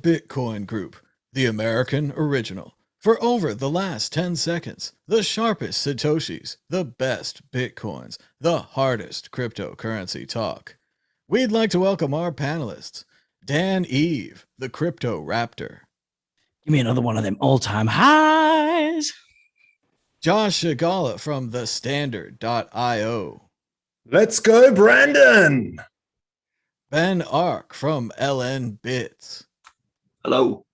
Bitcoin Group, the American original. For over the last 10 seconds, the sharpest Satoshis, the best Bitcoins, the hardest cryptocurrency talk. We'd like to welcome our panelists, Dan Eve, the Crypto Raptor. Give me another one of them all-time highs. Josh Shigala from thestandard.io. Let's go, Brandon. Ben Ark from LN Bits. Hello.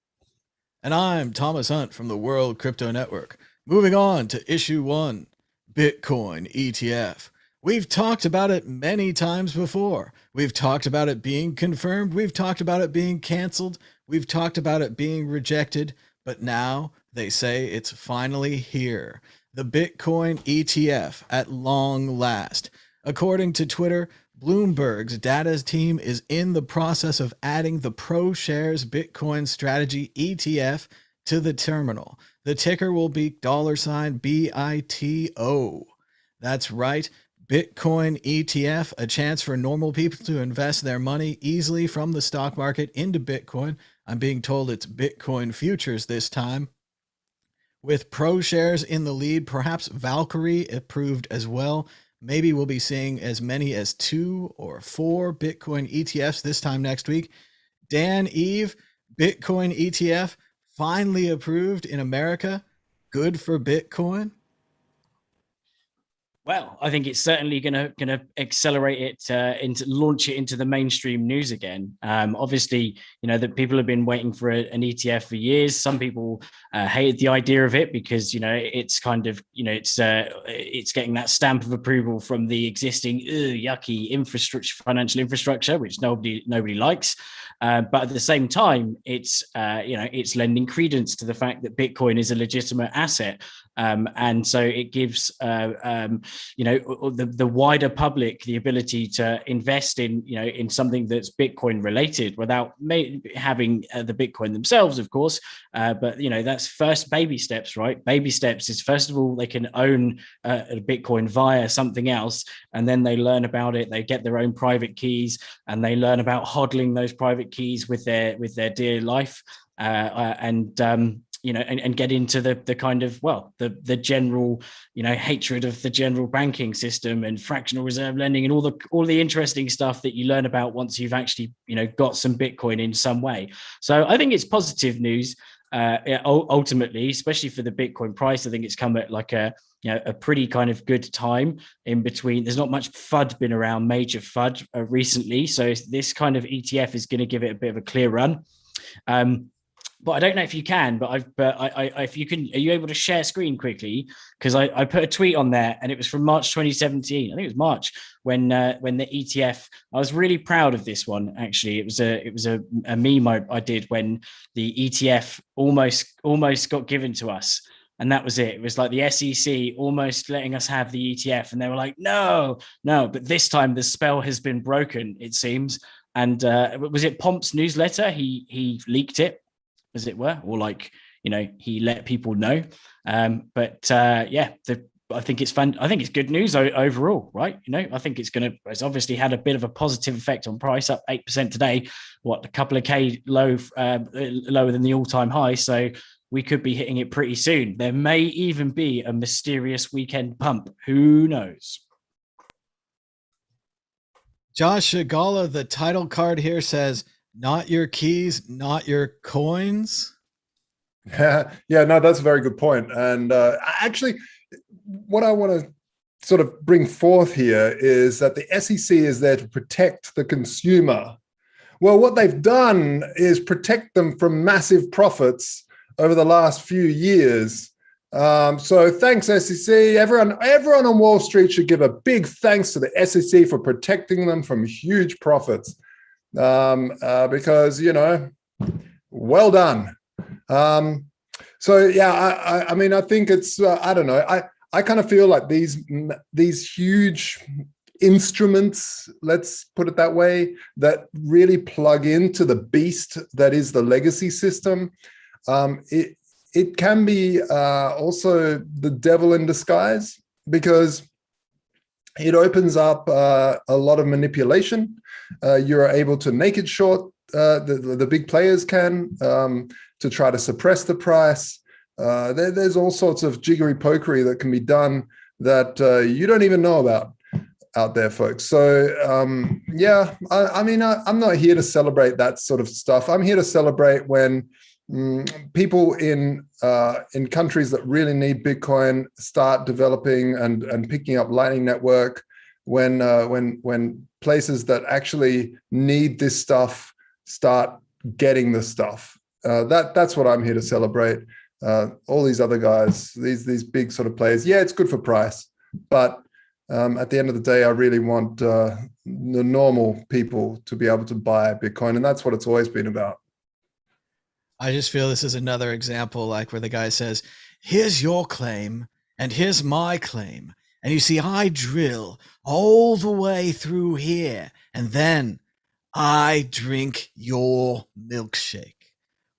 And I'm Thomas Hunt from the World Crypto Network. Moving on to issue 1, Bitcoin ETF. We've talked about it many times before. We've talked about it being confirmed. We've talked about it being canceled. We've talked about it being rejected. But now they say it's finally here. The Bitcoin ETF at long last. According to Twitter, Bloomberg's data team is in the process of adding the ProShares Bitcoin Strategy ETF to the terminal. The ticker will be $BITO. That's right, Bitcoin ETF, a chance for normal people to invest their money easily from the stock market into Bitcoin. I'm being told it's Bitcoin futures this time. With ProShares in the lead, perhaps Valkyrie approved as well. Maybe we'll be seeing as many as 2 or 4 Bitcoin ETFs this time next week. Dan Eve, Bitcoin ETF, finally approved in America. Good for Bitcoin. Well, I think it's certainly going to accelerate it launch it into the mainstream news again. Obviously, you know that people have been waiting for an ETF for years. Some people hated the idea of it because it's kind of it's getting that stamp of approval from the existing yucky infrastructure, financial infrastructure, which nobody likes. But at the same time, it's lending credence to the fact that Bitcoin is a legitimate asset. And so it gives the wider public the ability to invest in something that's Bitcoin related without having the Bitcoin themselves, of course. But that's first baby steps, right? Baby steps is, first of all, they can own a Bitcoin via something else, and then they learn about it. They get their own private keys, and they learn about hodling those private keys with their dear life, and get into the kind of, the general, hatred of the general banking system and fractional reserve lending and all the interesting stuff that you learn about once you've actually, got some Bitcoin in some way. So I think it's positive news, ultimately, especially for the Bitcoin price. I think it's come at like a pretty kind of good time in between. There's not much FUD been around, major FUD recently. So this kind of ETF is going to give it a bit of a clear run. But I don't know if you can, if you can, are you able to share screen quickly? Because I put a tweet on there and it was from March 2017. I think it was March when the ETF, I was really proud of this one. Actually, it was a meme I did when the ETF almost got given to us. And that was it. It was like the SEC almost letting us have the ETF. And they were like, no, but this time the spell has been broken, it seems. And was it Pomp's newsletter? He leaked it, as it were, or he let people know. I think it's fun. I think it's good news overall, right? I think it's obviously had a bit of a positive effect on price, up 8% today. A couple of K lower than the all-time high. So we could be hitting it pretty soon. There may even be a mysterious weekend pump. Who knows? Josh Shigala, the title card here says, "Not your keys, not your coins." Yeah, no, that's a very good point. And actually, what I want to sort of bring forth here is that the SEC is there to protect the consumer. Well, what they've done is protect them from massive profits over the last few years. So thanks, SEC. Everyone on Wall Street should give a big thanks to the SEC for protecting them from huge profits. Because, well done. So yeah, I mean, I think it's, I don't know. I kind of feel like these huge instruments, let's put it that way, that really plug into the beast that is the legacy system. It can be also the devil in disguise, because it opens up a lot of manipulation. You're able to naked short the big players can to try to suppress the price. There's all sorts of jiggery pokery that can be done that you don't even know about out there, folks. So yeah, I mean, I'm not here to celebrate that sort of stuff. I'm here to celebrate when people in countries that really need Bitcoin start developing and picking up Lightning Network. When places that actually need this stuff start getting the stuff. That's what I'm here to celebrate. All these other guys, these big sort of players. Yeah, it's good for price, but at the end of the day, I really want the normal people to be able to buy Bitcoin, and that's what it's always been about. I just feel this is another example, like where the guy says, here's your claim and here's my claim. And you see, I drill all the way through here and then I drink your milkshake.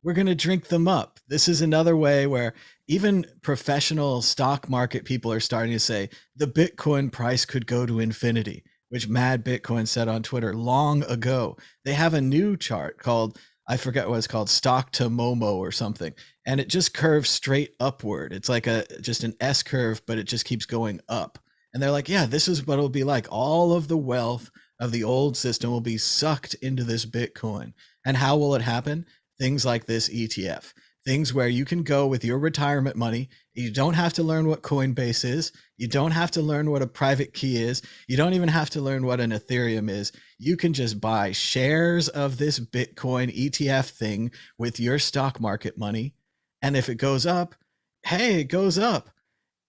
We're going to drink them up. This is another way where even professional stock market people are starting to say the Bitcoin price could go to infinity, which Mad Bitcoin said on Twitter long ago. They have a new chart called, I forget what it's called, stock to Momo or something. And it just curves straight upward. It's like just an S curve, but it just keeps going up. And they're like, yeah, this is what it'll be like. All of the wealth of the old system will be sucked into this Bitcoin. And how will it happen? Things like this ETF, things where you can go with your retirement money. You don't have to learn what Coinbase is. You don't have to learn what a private key is. You don't even have to learn what an Ethereum is. You can just buy shares of this Bitcoin ETF thing with your stock market money. And if it goes up, hey, it goes up.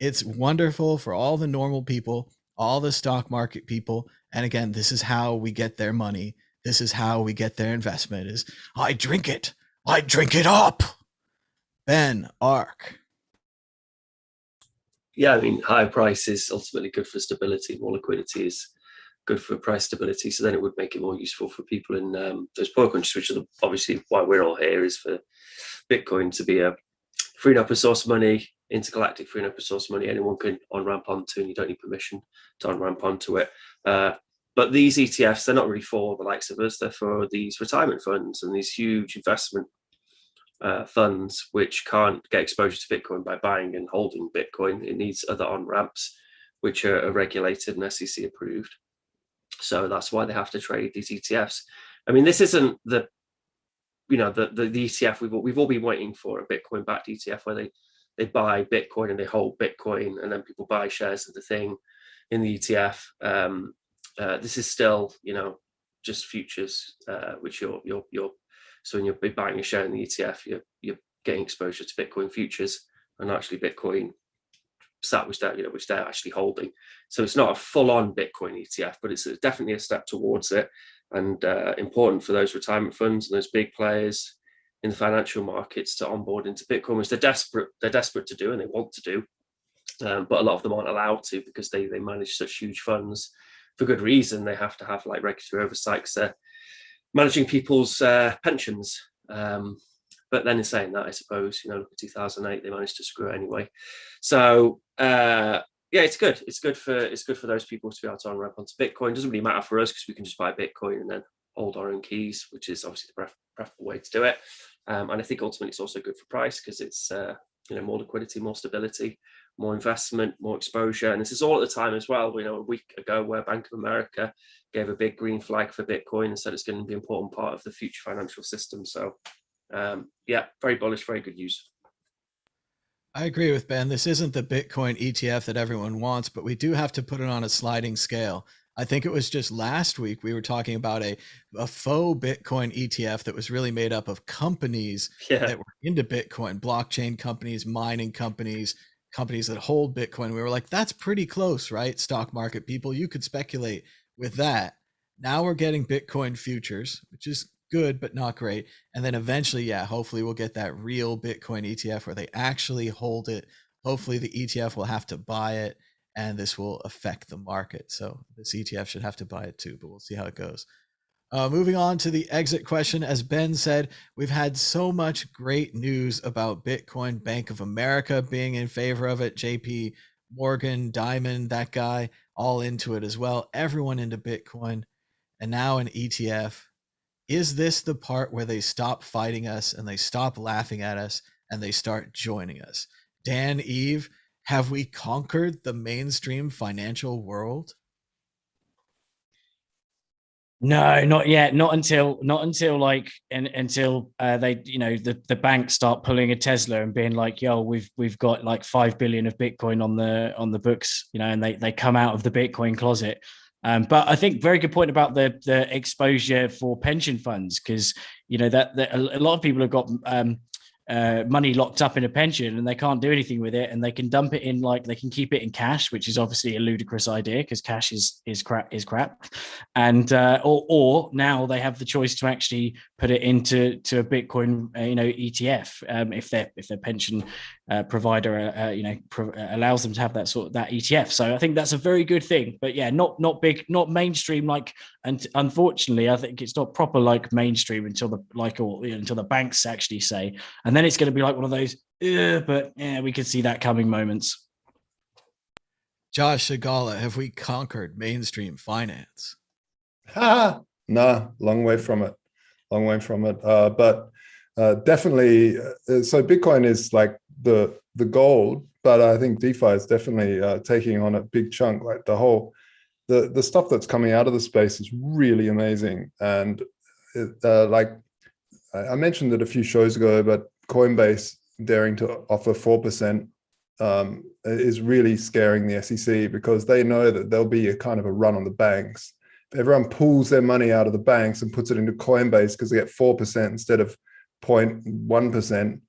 It's wonderful for all the normal people, all the stock market people. And again, this is how we get their money. This is how we get their investment is I drink it. I drink it up. Ben, Ark. Yeah, I mean, higher price is ultimately good for stability. More liquidity is good for price stability. So then it would make it more useful for people in those poor countries, which are obviously why we're all here, is for Bitcoin to be a free and open source money, intergalactic free and open source money. Anyone can on-ramp onto, and you don't need permission to on-ramp onto it. But these ETFs, they're not really for the likes of us. They're for these retirement funds and these huge investment funds, which can't get exposure to Bitcoin by buying and holding Bitcoin. It needs other on-ramps, which are regulated and SEC approved. So that's why they have to trade these ETFs. I mean, this isn't the ETF we've all been waiting for, a Bitcoin-backed ETF where they buy Bitcoin and they hold Bitcoin, and then people buy shares of the thing in the ETF. This is still, just futures, which you're so when you're buying a share in the ETF, you're getting exposure to Bitcoin futures and actually Bitcoin sat, which they're actually holding. So it's not a full-on Bitcoin ETF, but it's definitely a step towards it, and important for those retirement funds and those big players in the financial markets to onboard into Bitcoin, which they're desperate to do and they want to do, but a lot of them aren't allowed to because they manage such huge funds for good reason. They have to have like regulatory oversight because they're managing people's pensions. But then in saying that, I suppose, look at 2008, they managed to screw it anyway. So yeah, it's good. It's good for those people to be able to on-ramp onto Bitcoin. It doesn't really matter for us because we can just buy Bitcoin and then hold our own keys, which is obviously the preferable way to do it. And I think ultimately it's also good for price because it's more liquidity, more stability, more investment, more exposure. And this is all at the time as well. A week ago where Bank of America gave a big green flag for Bitcoin and said it's going to be an important part of the future financial system. So yeah, very bullish, very good news. I agree with Ben. This isn't the Bitcoin ETF that everyone wants, but we do have to put it on a sliding scale. I think it was just last week we were talking about a faux Bitcoin ETF that was really made up of companies that were into Bitcoin, blockchain companies, mining companies, companies that hold Bitcoin. We were like, that's pretty close, right? Stock market people, you could speculate with that. Now we're getting Bitcoin futures, which is good, but not great. And then eventually, yeah, hopefully we'll get that real Bitcoin ETF where they actually hold it. Hopefully the ETF will have to buy it, and this will affect the market. So this ETF should have to buy it too, but we'll see how it goes. Moving on to the exit question. As Ben said, we've had so much great news about Bitcoin. Bank of America being in favor of it, JP Morgan, Diamond, that guy, all into it as well. Everyone into Bitcoin. And now an ETF. Is this the part where they stop fighting us and they stop laughing at us and they start joining us? Dan, Eve, have we conquered the mainstream financial world? No, not yet. Not until like until they, you know, the banks start pulling a Tesla and being like, yo, we've got like 5 billion of Bitcoin on the books, you know, and they come out of the Bitcoin closet. But I think very good point about the exposure for pension funds, because you know that a lot of people have got money locked up in a pension and they can't do anything with it, and they can dump it in, like they can keep it in cash, which is obviously a ludicrous idea because cash is crap, and or now they have the choice to actually put it into a Bitcoin ETF, if their pension provider allows them to have that ETF. So I think that's a very good thing. But yeah, not big, not mainstream, like, and unfortunately I think it's not proper like mainstream until the banks actually say, and then it's going to be like one of those but yeah, we could see that coming moments. Josh Segala, have we conquered mainstream finance? No, long way from it. But definitely, so Bitcoin is like the gold, but I think DeFi is definitely taking on a big chunk. Like the stuff that's coming out of the space is really amazing. And like I mentioned it a few shows ago, but Coinbase daring to offer 4% is really scaring the SEC, because they know that there'll be a kind of a run on the banks. If everyone pulls their money out of the banks and puts it into Coinbase because they get 4% instead of 0.1%,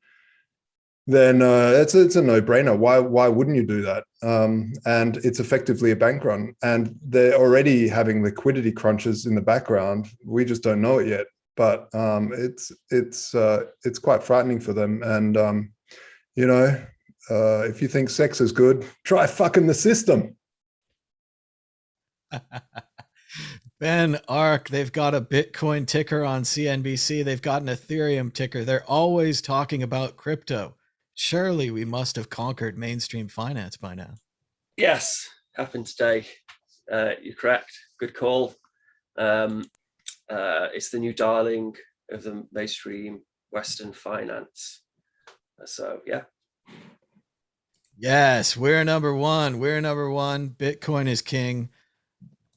then it's a no-brainer. Why wouldn't you do that? And it's effectively a bank run, and they're already having liquidity crunches in the background. We just don't know it yet, but it's quite frightening for them. And if you think sex is good, try fucking the system. Ben Ark, they've got a Bitcoin ticker on CNBC. They've got an Ethereum ticker. They're always talking about crypto. Surely we must have conquered mainstream finance by now. Yes, happened today. You're correct. Good call. It's the new darling of the mainstream Western finance. So, yeah. Yes, we're number one. Bitcoin is king.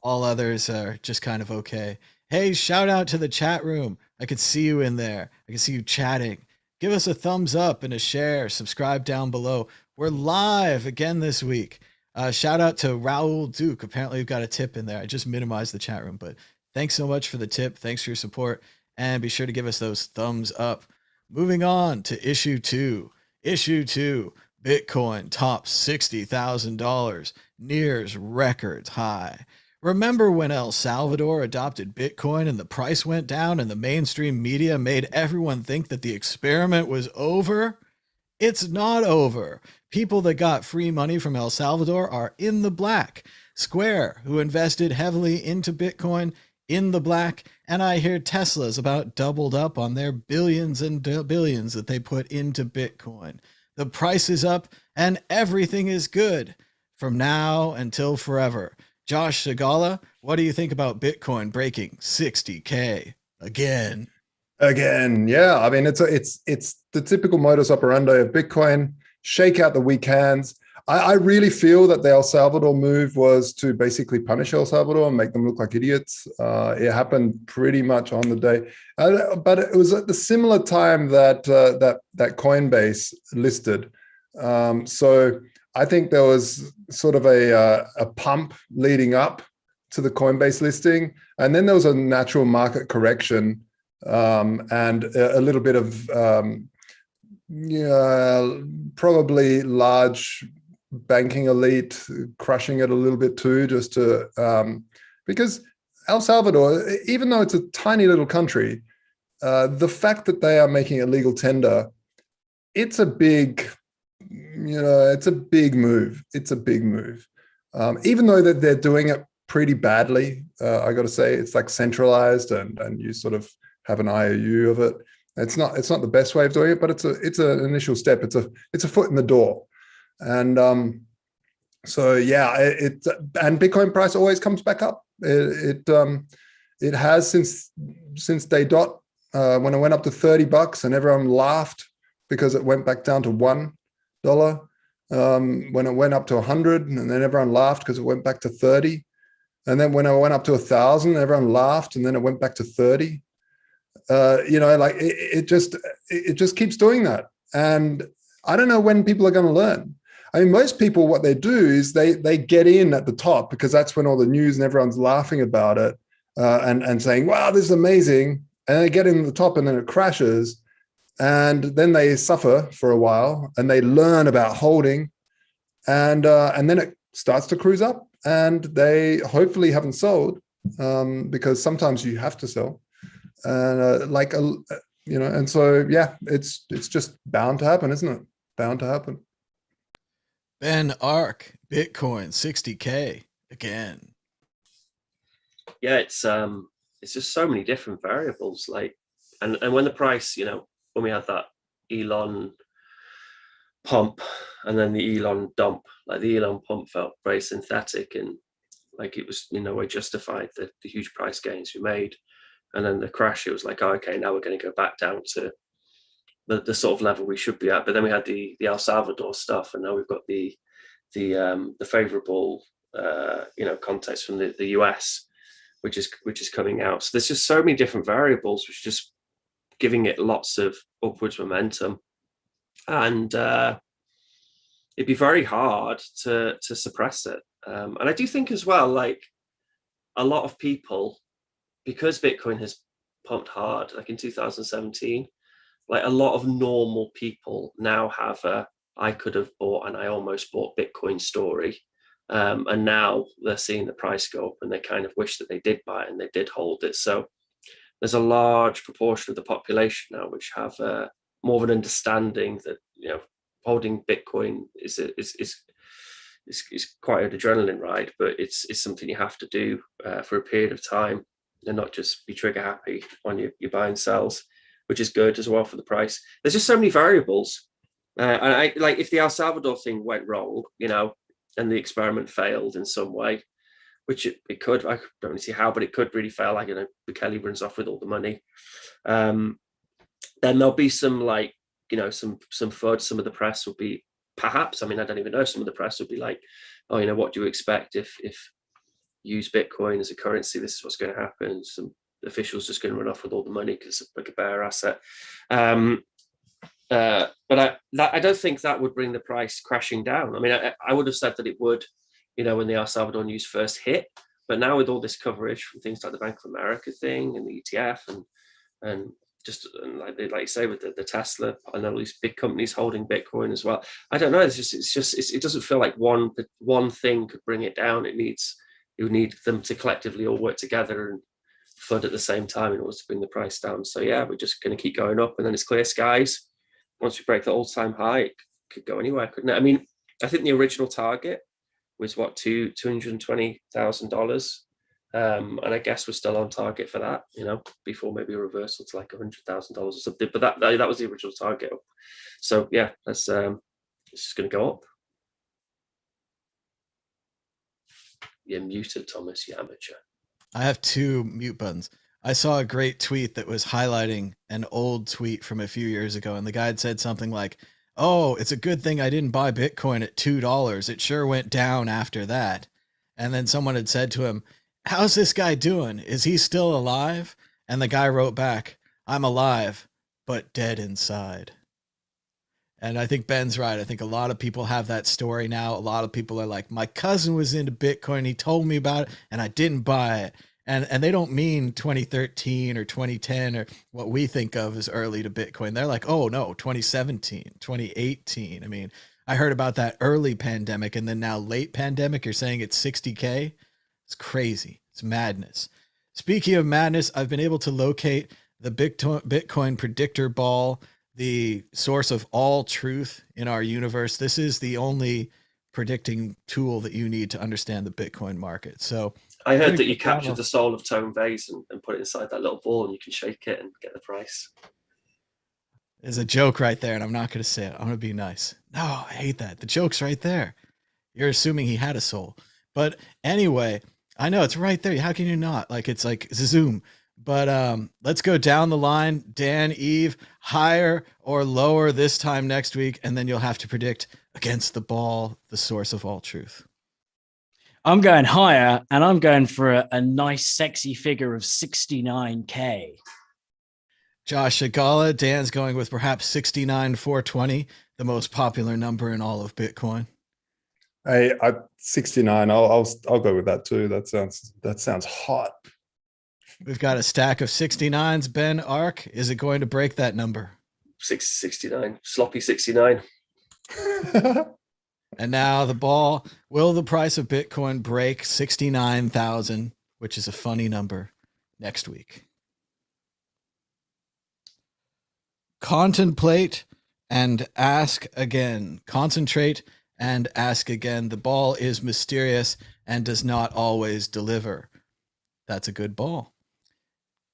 All others are just kind of okay. Hey, shout out to the chat room. I could see you in there. I can see you chatting. Give us a thumbs up and a share. Subscribe down below. We're live again this week. Shout out to Raul Duke. Apparently we've got a tip in there. I just minimized the chat room, but thanks so much for the tip. Thanks for your support. And be sure to give us those thumbs up. Moving on to issue 2. Issue 2. Bitcoin tops $60,000. Nears record high. Remember when El Salvador adopted Bitcoin and the price went down and the mainstream media made everyone think that the experiment was over? It's not over. People that got free money from El Salvador are in the black. Square, who invested heavily into Bitcoin, in the black. And I hear Tesla's about doubled up on their billions and billions that they put into Bitcoin. The price is up and everything is good from now until forever. Josh Segala, what do you think about Bitcoin breaking 60K again? Yeah. I mean, it's the typical modus operandi of Bitcoin. Shake out the weak hands. I really feel that the El Salvador move was to basically punish El Salvador and make them look like idiots. It happened pretty much on the day, but it was at the similar time that that Coinbase listed. So I think there was sort of a pump leading up to the Coinbase listing, and then there was a natural market correction and a little bit of probably large banking elite crushing it a little bit too, just to because El Salvador, even though it's a tiny little country, the fact that they are making a legal tender, it's a big move. Even though that they're doing it pretty badly, I got to say, it's like centralized and you sort of have an IOU of it. It's not the best way of doing it, but it's an initial step. It's a foot in the door. And so yeah, and Bitcoin price always comes back up. It It has since day dot, when it went up to $30 and everyone laughed because it went back down to $1. When it went up to 100, and then everyone laughed because it went back to 30. And then when it went up to 1,000, everyone laughed, and then it went back to 30. Like it just keeps doing that. And I don't know when people are going to learn. I mean, most people, what they do is they get in at the top because that's when all the news and everyone's laughing about it, and saying, wow, this is amazing. And they get in at the top and then it crashes. And then they suffer for a while and they learn about holding. And then it starts to cruise up and they hopefully haven't sold, because sometimes you have to sell. And so, yeah, it's just bound to happen, isn't it? Bound to happen. Ben Ark, Bitcoin 60K again. Yeah, it's just so many different variables. Like, and when the price, when we had that Elon pump and then the Elon dump, like the Elon pump felt very synthetic and like it was in no way justified the huge price gains we made. And then the crash, it was like, oh, okay, now we're going to go back down to the sort of level we should be at. But then we had the El Salvador stuff, and now we've got the favorable context from the US, which is coming out. So there's just so many different variables, which is just giving it lots of upwards momentum. And it'd be very hard to suppress it. And I do think as well, like a lot of people, because Bitcoin has pumped hard, like in 2017, like a lot of normal people now have I could have bought and I almost bought Bitcoin story. And now they're seeing the price go up and they kind of wish that they did buy it and they did hold it. So there's a large proportion of the population now which have more of an understanding that, holding Bitcoin is quite an adrenaline ride, but it's something you have to do for a period of time and not just be trigger happy on your buy and sells, which is good as well for the price. There's just so many variables. And I like if the El Salvador thing went wrong, and the experiment failed in some way, which it could. I don't really see how, but it could really fail. Like, Bukele runs off with all the money. Then there'll be some some FUD. Some of the press will be perhaps. I mean, I don't even know. Some of the press will be like, oh, what do you expect if you use Bitcoin as a currency? This is what's going to happen. Some officials just going to run off with all the money because it's like a bear asset. But I don't think that would bring the price crashing down. I mean, I would have said that it would, when the El Salvador news first hit. But now with all this coverage from things like the Bank of America thing and the ETF and like you say with the Tesla and all these big companies holding Bitcoin as well, I don't know. It doesn't feel like one thing could bring it down. You need them to collectively all work together and flood at the same time in order to bring the price down. So yeah, we're just going to keep going up, and then it's clear skies. Once we break the all-time high, it could go anywhere, couldn't it? I mean, I think the original target was $220,000, and I guess we're still on target for that. Before maybe a reversal to like $100,000 or something. But that was the original target. So yeah, it's just going to go up. You're muted, Thomas. You amateur. I have two mute buttons. I saw a great tweet that was highlighting an old tweet from a few years ago, and the guy had said something like, oh, it's a good thing I didn't buy Bitcoin at $2. It sure went down after that. And then someone had said to him, how's this guy doing? Is he still alive? And the guy wrote back, I'm alive, but dead inside. And I think Ben's right. I think a lot of people have that story now. A lot of people are like, my cousin was into Bitcoin. He told me about it and I didn't buy it. And they don't mean 2013 or 2010 or what we think of as early to Bitcoin. They're like, oh no, 2017, 2018. I mean, I heard about that early pandemic and then now late pandemic, you're saying it's 60K. It's crazy. It's madness. Speaking of madness, I've been able to locate the Bitcoin predictor ball, the source of all truth in our universe. This is the only predicting tool that you need to understand the Bitcoin market. So I heard that you captured the soul of Tone Vase and put it inside that little ball and you can shake it and get the price. There's a joke right there, and I'm not going to say it. I'm going to be nice. No, I hate that. The joke's right there. You're assuming he had a soul. But anyway, I know it's right there. How can you not? Like it's Zoom. But let's go down the line. Dan, Eve, higher or lower this time next week, and then you'll have to predict against the ball, the source of all truth. I'm going higher, and I'm going for a nice, sexy figure of 69K. Josh Agala, Dan's going with perhaps 69,420, the most popular number in all of Bitcoin. Hey, 69. I'll go with that too. That sounds hot. We've got a stack of 69s. Ben Ark, is it going to break that number? 69, sloppy 69. And now the ball. Will the price of Bitcoin break 69,000, which is a funny number, next week? Contemplate and ask again. Concentrate and ask again. The ball is mysterious and does not always deliver. That's a good ball.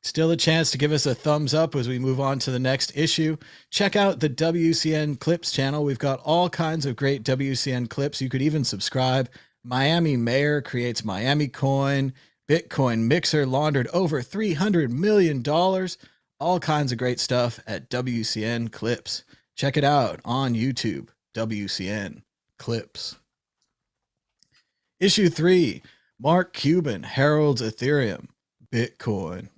Still a chance to give us a thumbs up as we move on to the next issue. Check out the WCN Clips channel. We've got all kinds of great WCN clips. You could even subscribe. Miami Mayor creates Miami Coin. Bitcoin Mixer laundered over $300 million. All kinds of great stuff at WCN Clips. Check it out on YouTube, WCN Clips. Issue 3, Mark Cuban heralds Ethereum, Bitcoin.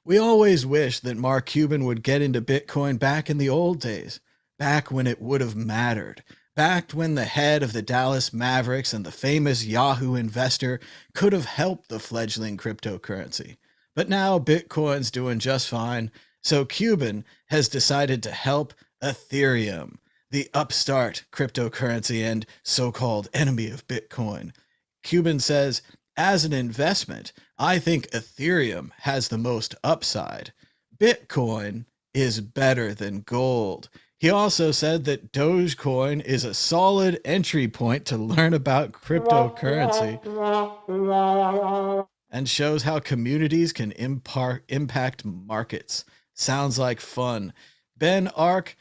We always wish that Mark Cuban would get into Bitcoin back in the old days, back when it would have mattered, back when the head of the Dallas Mavericks and the famous Yahoo investor could have helped the fledgling cryptocurrency. But now Bitcoin's doing just fine, so Cuban has decided to help Ethereum, the upstart cryptocurrency and so-called enemy of Bitcoin. Cuban says, as an investment, I think Ethereum has the most upside. Bitcoin is better than gold. He also said that Dogecoin is a solid entry point to learn about cryptocurrency and shows how communities can impact markets. Sounds like fun. Ben Ark,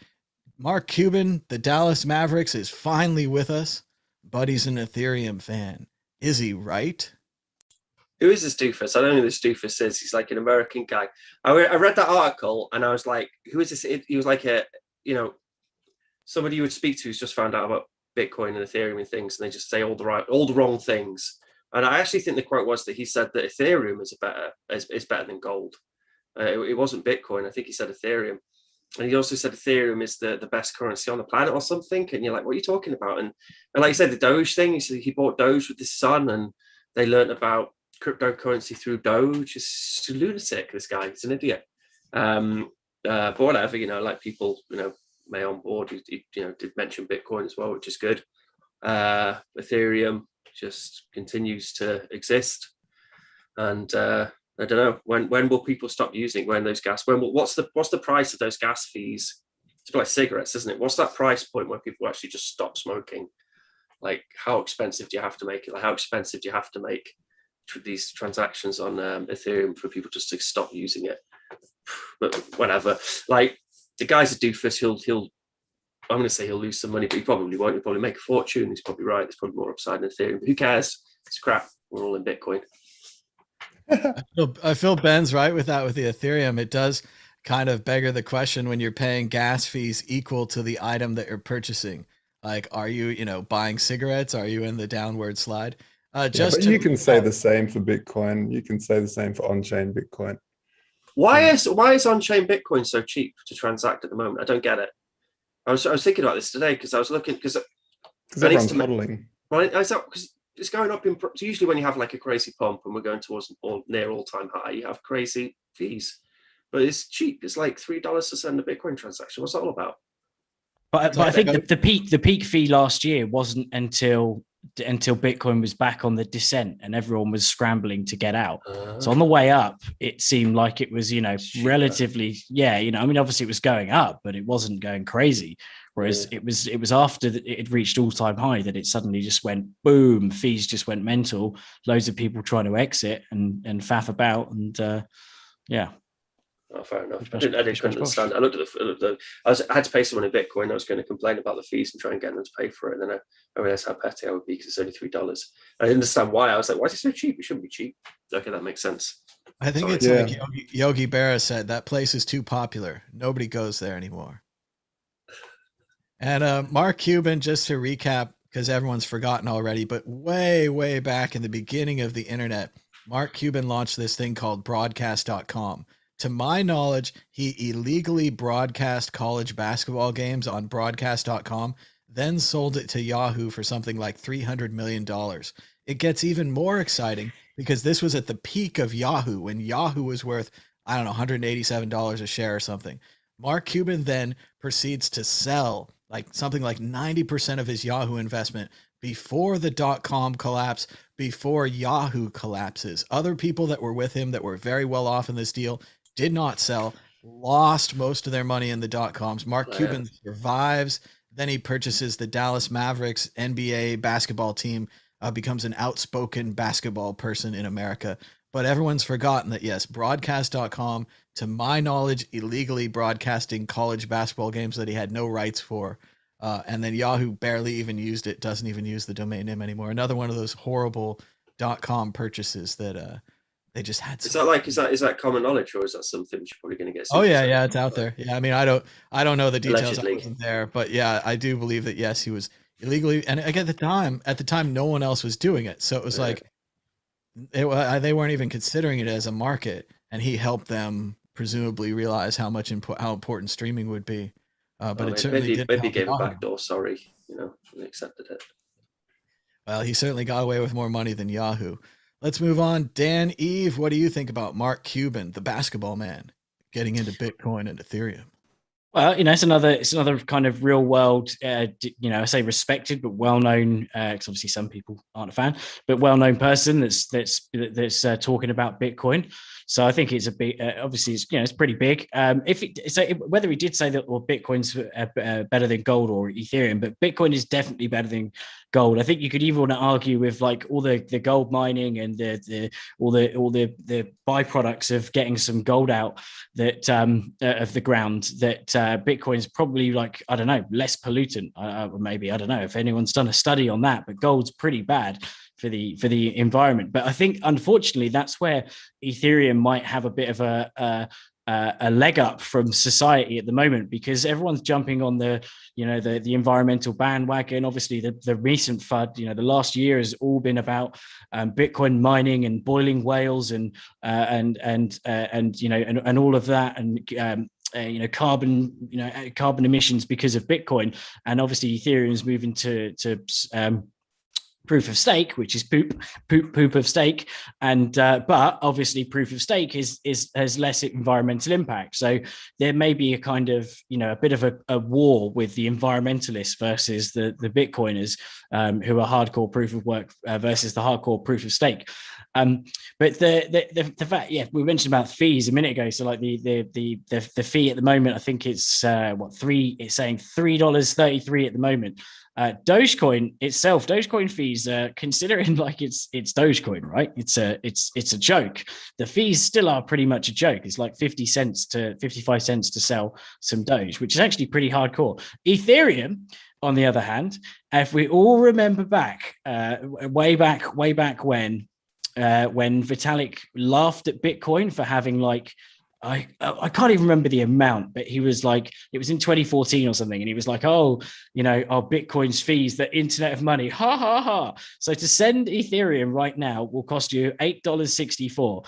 Mark Cuban, the Dallas Mavericks, is finally with us. Buddy's an Ethereum fan. Is he right? Who is this doofus? I don't know who this doofus is. He's like an American guy. I read that article and I was like, who is this? He was like somebody you would speak to who's just found out about Bitcoin and Ethereum and things, and they just say all the wrong things. And I actually think the quote was that he said that Ethereum is better than gold. It wasn't Bitcoin. I think he said Ethereum. And he also said Ethereum is the best currency on the planet or something. And you're like, what are you talking about? And like you said, the Doge thing, he said he bought Doge with his son and they learned about cryptocurrency through Doge. Is a lunatic, this guy. He's an idiot. But whatever, like people, may on board. He did mention Bitcoin as well, which is good. Ethereum just continues to exist. And I don't know when will people stop using what's the price of those gas fees? It's like cigarettes, isn't it? What's that price point where people actually just stop smoking? Like, how expensive do you have to make it? Like, how expensive do you have to make these transactions on Ethereum for people just to stop using it? But whatever. Like, the guy's a doofus. I'm going to say he'll lose some money, but he probably won't. He'll probably make a fortune. He's probably right. There's probably more upside in Ethereum. But who cares? It's crap. We're all in Bitcoin. I feel Ben's right with that. With the Ethereum, it does kind of beggar the question when you're paying gas fees equal to the item that you're purchasing. Like, are you, buying cigarettes? Are you in the downward slide? But you can say the same for Bitcoin. You can say the same for on-chain Bitcoin. Why is on-chain Bitcoin so cheap to transact at the moment? I don't get it. I was thinking about this today because I was looking because everyone's modeling. Right, because it's going up in. So usually when you have like a crazy pump and we're going towards near all-time high, you have crazy fees, but it's cheap. It's like $3 to send a Bitcoin transaction. What's that all about? But I think the peak fee last year wasn't until Bitcoin was back on the descent and everyone was scrambling to get out. So on the way up, it seemed like it was, relatively, obviously it was going up, but it wasn't going crazy. Whereas it was after it had reached all-time high that it suddenly just went boom, fees just went mental, loads of people trying to exit and faff about. And Oh, fair enough. I couldn't understand. I had to pay someone in Bitcoin. I was going to complain about the fees and try and get them to pay for it. And then I realized how petty I would be because it's only $3. I didn't understand why. I was like, why is it so cheap? It shouldn't be cheap. Okay, that makes sense. I think it's like Yogi Berra said, that place is too popular. Nobody goes there anymore. And Mark Cuban, just to recap, because everyone's forgotten already, but way, way back in the beginning of the internet, Mark Cuban launched this thing called broadcast.com. To my knowledge, he illegally broadcast college basketball games on broadcast.com, then sold it to Yahoo for something like $300 million. It gets even more exciting because this was at the peak of Yahoo, when Yahoo was worth, I don't know, $187 a share or something. Mark Cuban then proceeds to sell something like 90% of his Yahoo investment before the .com collapse, before Yahoo collapses. Other people that were with him that were very well off in this deal did not sell, lost most of their money in the .coms. Mark Cuban survives. Then he purchases the Dallas Mavericks NBA basketball team, becomes an outspoken basketball person in America. But everyone's forgotten that, yes, broadcast.com, to my knowledge, illegally broadcasting college basketball games that he had no rights for. And then Yahoo barely even used it, doesn't even use the domain name anymore. Another one of those horrible .com purchases that they just had. Is that common knowledge, or is that something you're probably going to get? Oh yeah, it's out there. Yeah, I mean, I don't know the details. I wasn't there, but yeah, I do believe that yes, he was illegally, and again, at the time, no one else was doing it, so it was like they weren't even considering it as a market, and he helped them presumably realize how important streaming would be. But it certainly maybe gave a backdoor. Sorry, they accepted it. Well, he certainly got away with more money than Yahoo. Let's move on. Dan Eve, what do you think about Mark Cuban, the basketball man, getting into Bitcoin and Ethereum? Well, it's another kind of real world, I say respected but well known. Because obviously some people aren't a fan, but well known person that's talking about Bitcoin. So I think it's a big. Obviously, it's pretty big. Whether he did say that or Bitcoin's better than gold or Ethereum, but Bitcoin is definitely better than gold. I think you could even want to argue with like all the gold mining and all the byproducts of getting some gold out that of the ground, that Bitcoin's probably like, I don't know, less pollutant. Maybe, I don't know if anyone's done a study on that, but gold's pretty bad for the environment. But I think unfortunately that's where Ethereum might have a bit of a leg up from society at the moment, because everyone's jumping on the environmental bandwagon. Obviously the recent FUD, the last year has all been about Bitcoin mining and boiling whales and all of that, and carbon emissions because of Bitcoin. And obviously Ethereum is moving to proof of stake, which is poop of stake, and but obviously proof of stake has less environmental impact. So there may be a kind of a bit of a war with the environmentalists versus the Bitcoiners, who are hardcore proof of work versus the hardcore proof of stake. But the fact, we mentioned about fees a minute ago. So like the fee at the moment, I think it's it's saying $3.33 at the moment. Dogecoin itself, Dogecoin fees, considering like it's Dogecoin, right? It's a joke. The fees still are pretty much a joke. It's like 50 cents to 55 cents to sell some Doge, which is actually pretty hardcore. Ethereum, on the other hand, if we all remember back, way back when Vitalik laughed at Bitcoin for having like, I can't even remember the amount, but he was like, it was in 2014 or something, and he was like, our Bitcoin's fees, the internet of money, ha ha ha. So to send Ethereum right now will cost you $8.64.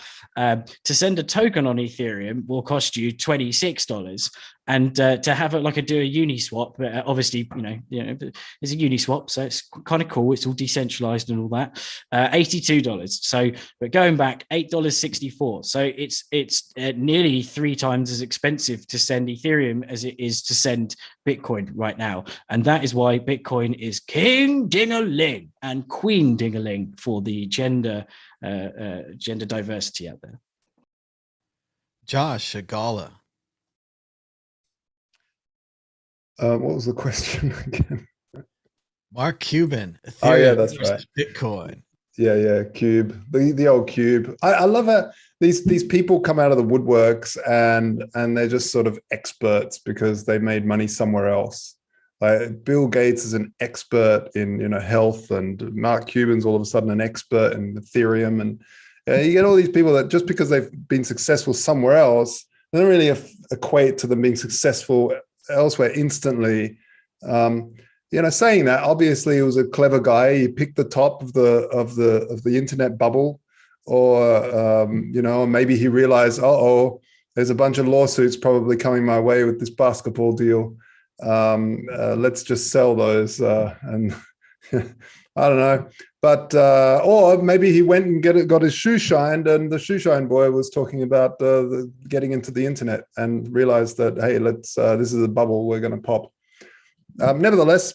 To send a token on Ethereum will cost you $26. And to have do a Uniswap, obviously, there's a Uniswap, so it's kind of cool. It's all decentralized and all that. $82. So, but going back, $8.64. So it's nearly 3 times as expensive to send Ethereum as it is to send Bitcoin right now. And that is why Bitcoin is king ding-a-ling and queen ding-a-ling for the gender diversity out there. Josh Shigala. What was the question again? Mark Cuban, Ethereum Oh yeah, that's versus right. Bitcoin. Yeah, Cube, the old Cube. I love it. These people come out of the woodworks and they're just sort of experts because they made money somewhere else. Like Bill Gates is an expert in health, and Mark Cuban's all of a sudden an expert in Ethereum, and you get all these people that just because they've been successful somewhere else, they don't really equate to them being successful elsewhere instantly. Saying that, obviously he was a clever guy. He picked the top of the internet bubble, or maybe he realized, there's a bunch of lawsuits probably coming my way with this basketball deal. Let's just sell those, and I don't know. But or maybe he went and got his shoe shined, and the shoe shine boy was talking about getting into the internet and realized that, hey, this is a bubble we're going to pop. Nevertheless,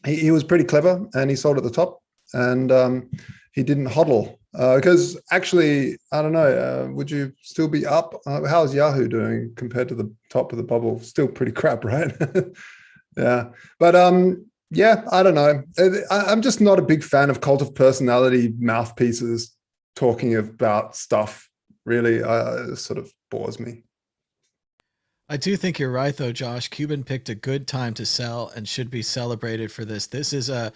he was pretty clever, and he sold at the top, and he didn't hodl because actually, I don't know, would you still be up? How's Yahoo doing compared to the top of the bubble? Still pretty crap, right? Yeah, but I don't know. I'm just not a big fan of cult of personality mouthpieces talking about stuff. Really, it sort of bores me. I do think you're right, though, Josh. Cuban picked a good time to sell and should be celebrated for this. This is a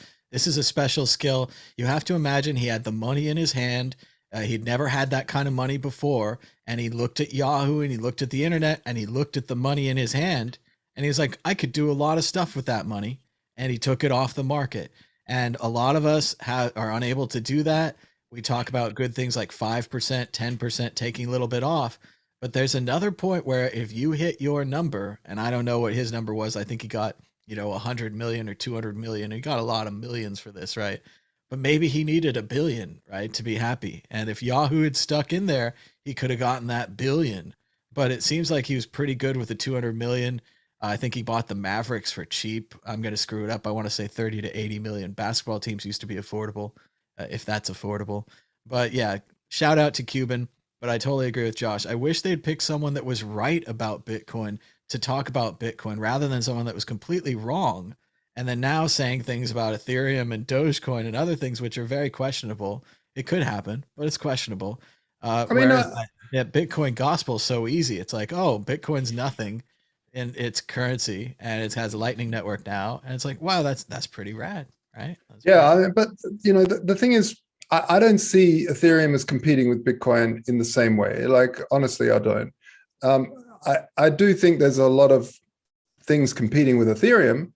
special skill. You have to imagine he had the money in his hand. He'd never had that kind of money before, and he looked at Yahoo and he looked at the internet and he looked at the money in his hand, and he was like, I could do a lot of stuff with that money, and he took it off the market. And a lot of us are unable to do that. We talk about good things like 5%, 10% taking a little bit off. But there's another point where if you hit your number, and I don't know what his number was, I think he got, 100 million or 200 million. He got a lot of millions for this, right? But maybe he needed $1 billion, right, to be happy. And if Yahoo had stuck in there, he could have gotten that $1 billion. But it seems like he was pretty good with the 200 million. I think he bought the Mavericks for cheap. I'm going to screw it up. I want to say 30 to 80 million. Basketball teams used to be affordable, if that's affordable. But yeah, shout out to Cuban. But I totally agree with Josh. I wish they'd pick someone that was right about Bitcoin to talk about Bitcoin rather than someone that was completely wrong. And then now saying things about Ethereum and Dogecoin and other things, which are very questionable. It could happen, but it's questionable. Bitcoin gospel is so easy. It's like, oh, Bitcoin's nothing in its currency, and it has a Lightning Network now. And it's like, wow, that's pretty rad, right? But the thing is, I don't see Ethereum as competing with Bitcoin in the same way. Like, honestly, I don't. I do think there's a lot of things competing with Ethereum.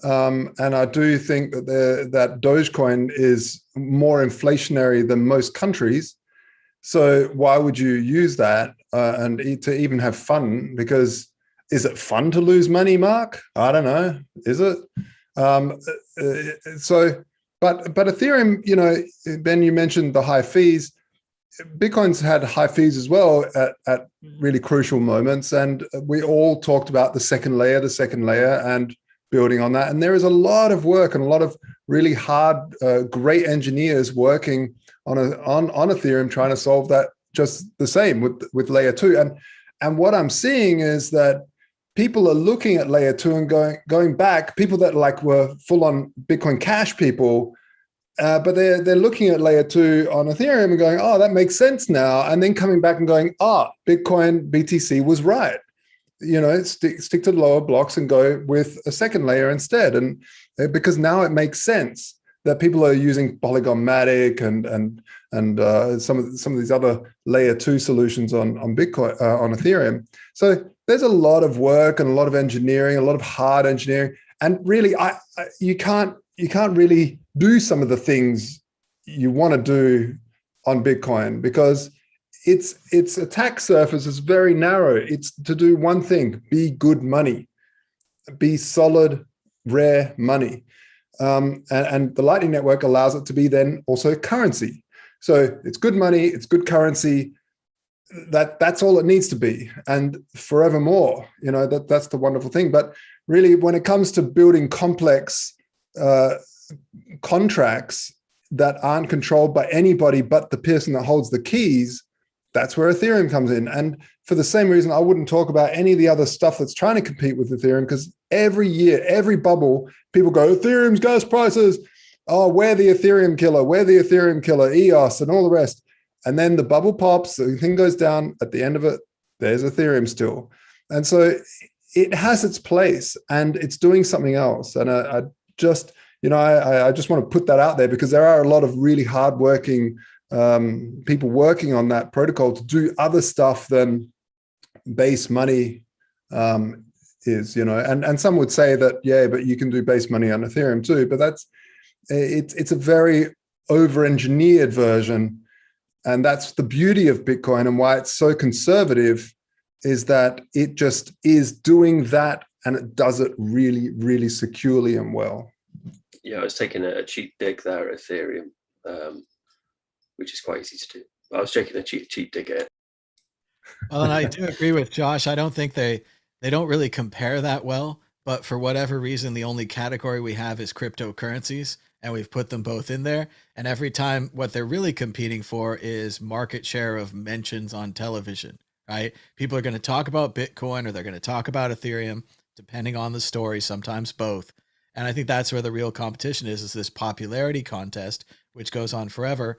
And I do think that Dogecoin is more inflationary than most countries. So why would you use that and to even have fun? Because is it fun to lose money, Mark? I don't know. Is it? But Ethereum, Ben, you mentioned the high fees. Bitcoin's had high fees as well at really crucial moments. And we all talked about the second layer and building on that. And there is a lot of work and a lot of really hard, great engineers working on Ethereum trying to solve that just the same with layer 2. And what I'm seeing is that people are looking at layer 2 and going back, people that were full on Bitcoin Cash people, but they're looking at layer 2 on Ethereum and going, oh, that makes sense now. And then coming back and going, Bitcoin BTC was right. Stick to the lower blocks and go with a second layer instead. And because now it makes sense that people are using Polygon-matic and some of these other layer 2 solutions on Bitcoin, on Ethereum. So there's a lot of work and a lot of engineering, a lot of hard engineering. And really, you can't really do some of the things you want to do on Bitcoin because its attack surface is very narrow. It's to do one thing: be good money, be solid, rare money. And the Lightning Network allows it to be then also currency. So it's good money, it's good currency. That's all it needs to be, and forevermore. That's the wonderful thing. But really, when it comes to building complex contracts that aren't controlled by anybody but the person that holds the keys, that's where Ethereum comes in. And for the same reason, I wouldn't talk about any of the other stuff that's trying to compete with Ethereum, because every year, every bubble, people go, Ethereum's gas prices oh, we're the Ethereum killer, EOS and all the rest. And then the bubble pops, the thing goes down, at the end of it, there's Ethereum still. And so it has its place and it's doing something else. And I just, I just want to put that out there because there are a lot of really hardworking people working on that protocol to do other stuff than base money is, and some would say that, yeah, but you can do base money on Ethereum too, but it's a very over-engineered version. And that's the beauty of Bitcoin and why it's so conservative, is that it just is doing that and it does it really, really securely and well. Yeah, I was taking a cheap dig there at Ethereum, which is quite easy to do. I was taking a cheap dig at it. Well, and I do agree with Josh. I don't think they don't really compare that well, but for whatever reason, the only category we have is cryptocurrencies, and we've put them both in there. And every time, what they're really competing for is market share of mentions on television, right? People are going to talk about Bitcoin or they're going to talk about Ethereum, depending on the story, sometimes both. And I think that's where the real competition is this popularity contest, which goes on forever.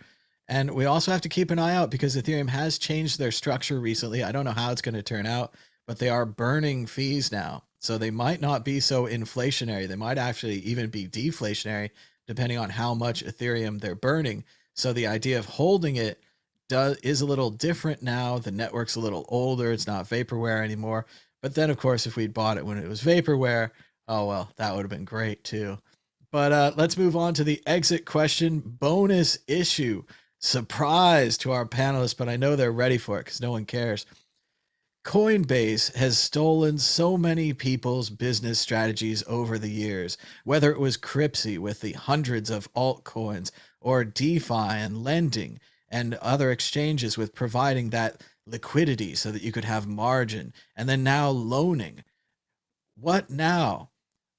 And we also have to keep an eye out because Ethereum has changed their structure recently. I don't know how it's going to turn out, but they are burning fees now. So they might not be so inflationary. They might actually even be deflationary, depending on how much Ethereum they're burning. So the idea of holding it is a little different now. The network's a little older. It's not vaporware anymore. But then, of course, if we'd bought it when it was vaporware, oh, well, that would have been great too. But let's move on to the exit question bonus issue. Surprise to our panelists, but I know they're ready for it because no one cares. Coinbase has stolen so many people's business strategies over the years, whether it was Cryptsy with the hundreds of altcoins or DeFi and lending and other exchanges with providing that liquidity so that you could have margin, and then now loaning. What now?